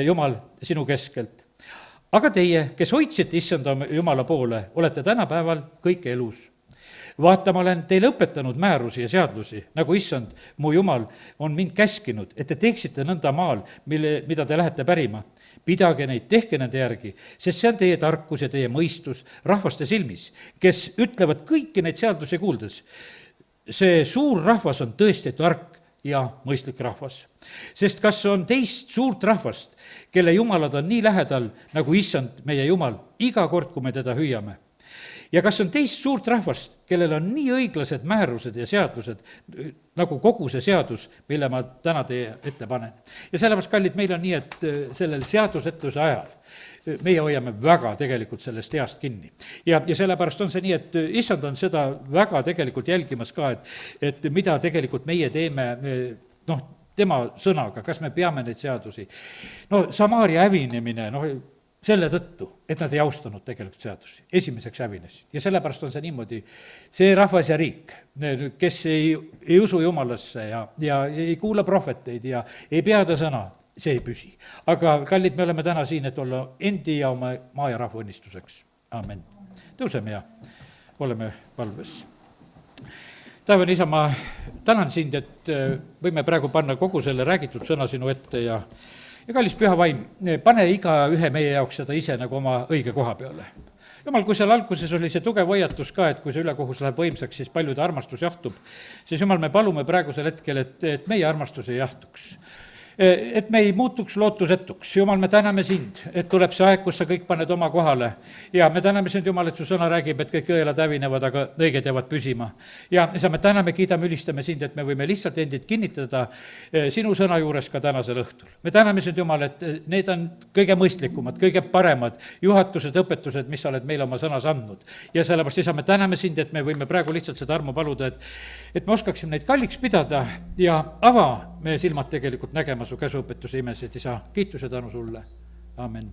Jumal sinu keskelt. Aga teie, kes hoidsite issanda Jumala poole, olete tänapäeval kõik elus. Vaata, ma olen teile õpetanud määrusi ja seadusi, nagu issand, mu Jumal, on mind käskinud, et te teeksite nõnda maal, mida te lähete pärima. Pidage neid, tehke nende järgi, sest see on teie tarkus ja teie mõistus rahvaste silmis, kes ütlevad kõiki neid seadusi kuuldes. See suur rahvas on tõesti tark ja mõistlik rahvas. Sest kas on teist suurt rahvast, kelle jumalad on nii lähedal, nagu issand, meie Jumal, iga kord, kui me teda hüüame? Ja kas on teist suurt rahvast, kellel on nii õiglased määrused ja seadused, nagu kogu see seadus, mille ma täna teie ette panen. Ja sellepärast, kallid, meil on nii, et sellel seadusetuse ajal meie hoiame väga tegelikult sellest heast kinni. Ja sellepärast on see nii, et issand on seda väga tegelikult jälgimas ka, et mida tegelikult meie teeme, noh, tema sõnaga, kas me peame neid seadusi. No Samaaria hävinemine, noh, selle tõttu, et nad ei austanud tegelikult seadusi, esimeseks hävinesid. Ja sellepärast on see niimoodi, see rahvas ja riik, kes ei usu Jumalasse ja ei kuula prohveteid ja ei pea ta sõna, see ei püsi. aga kallid, me oleme täna siin, et olla endi ja oma maa ja rahva õnnistuseks. Amen. Tõuseme ja oleme palves. Taevane Isa, ma tänan sind, et võime praegu panna kogu selle räägitud sõna sinu ette ja kallis Püha Vaim, pane igaühe meie jaoks seda ise nagu oma õige koha peale. Jumal, kui seal alguses oli see tugev hoiatus ka, et kui see ülekohus läheb võimsaks, siis paljude armastus jahtub, siis Jumal, me palume praegusel hetkel, et meie armastus ei jahtuks. Et me ei muutuks lootusetuks. Jumal, me täname sind, et tuleb see aeg, kus sa kõik paned oma kohale. Ja me täname sind, Jumal, et su sõna räägib, et kõik õelad hävinevad, aga õiged jäävad püsima. Ja isa, me täname, kiidame, ülistame sind, et me võime lihtsalt endid kinnitada sinu sõna juures ka tänasel õhtul. Me täname sind, Jumal, et need on kõige mõistlikumad, kõige paremad juhatused, õpetused, mis sa oled meile oma sõnas andnud. Ja sellepärast, isa, me täname sind, et me võime praegu lihtsalt seda armu paluda, et me oskaksime neid kalliks pidada ja ava meie silmad tegelikult nägema su käsuõpetuse imesid, isa, kiituse tänu sulle, amen.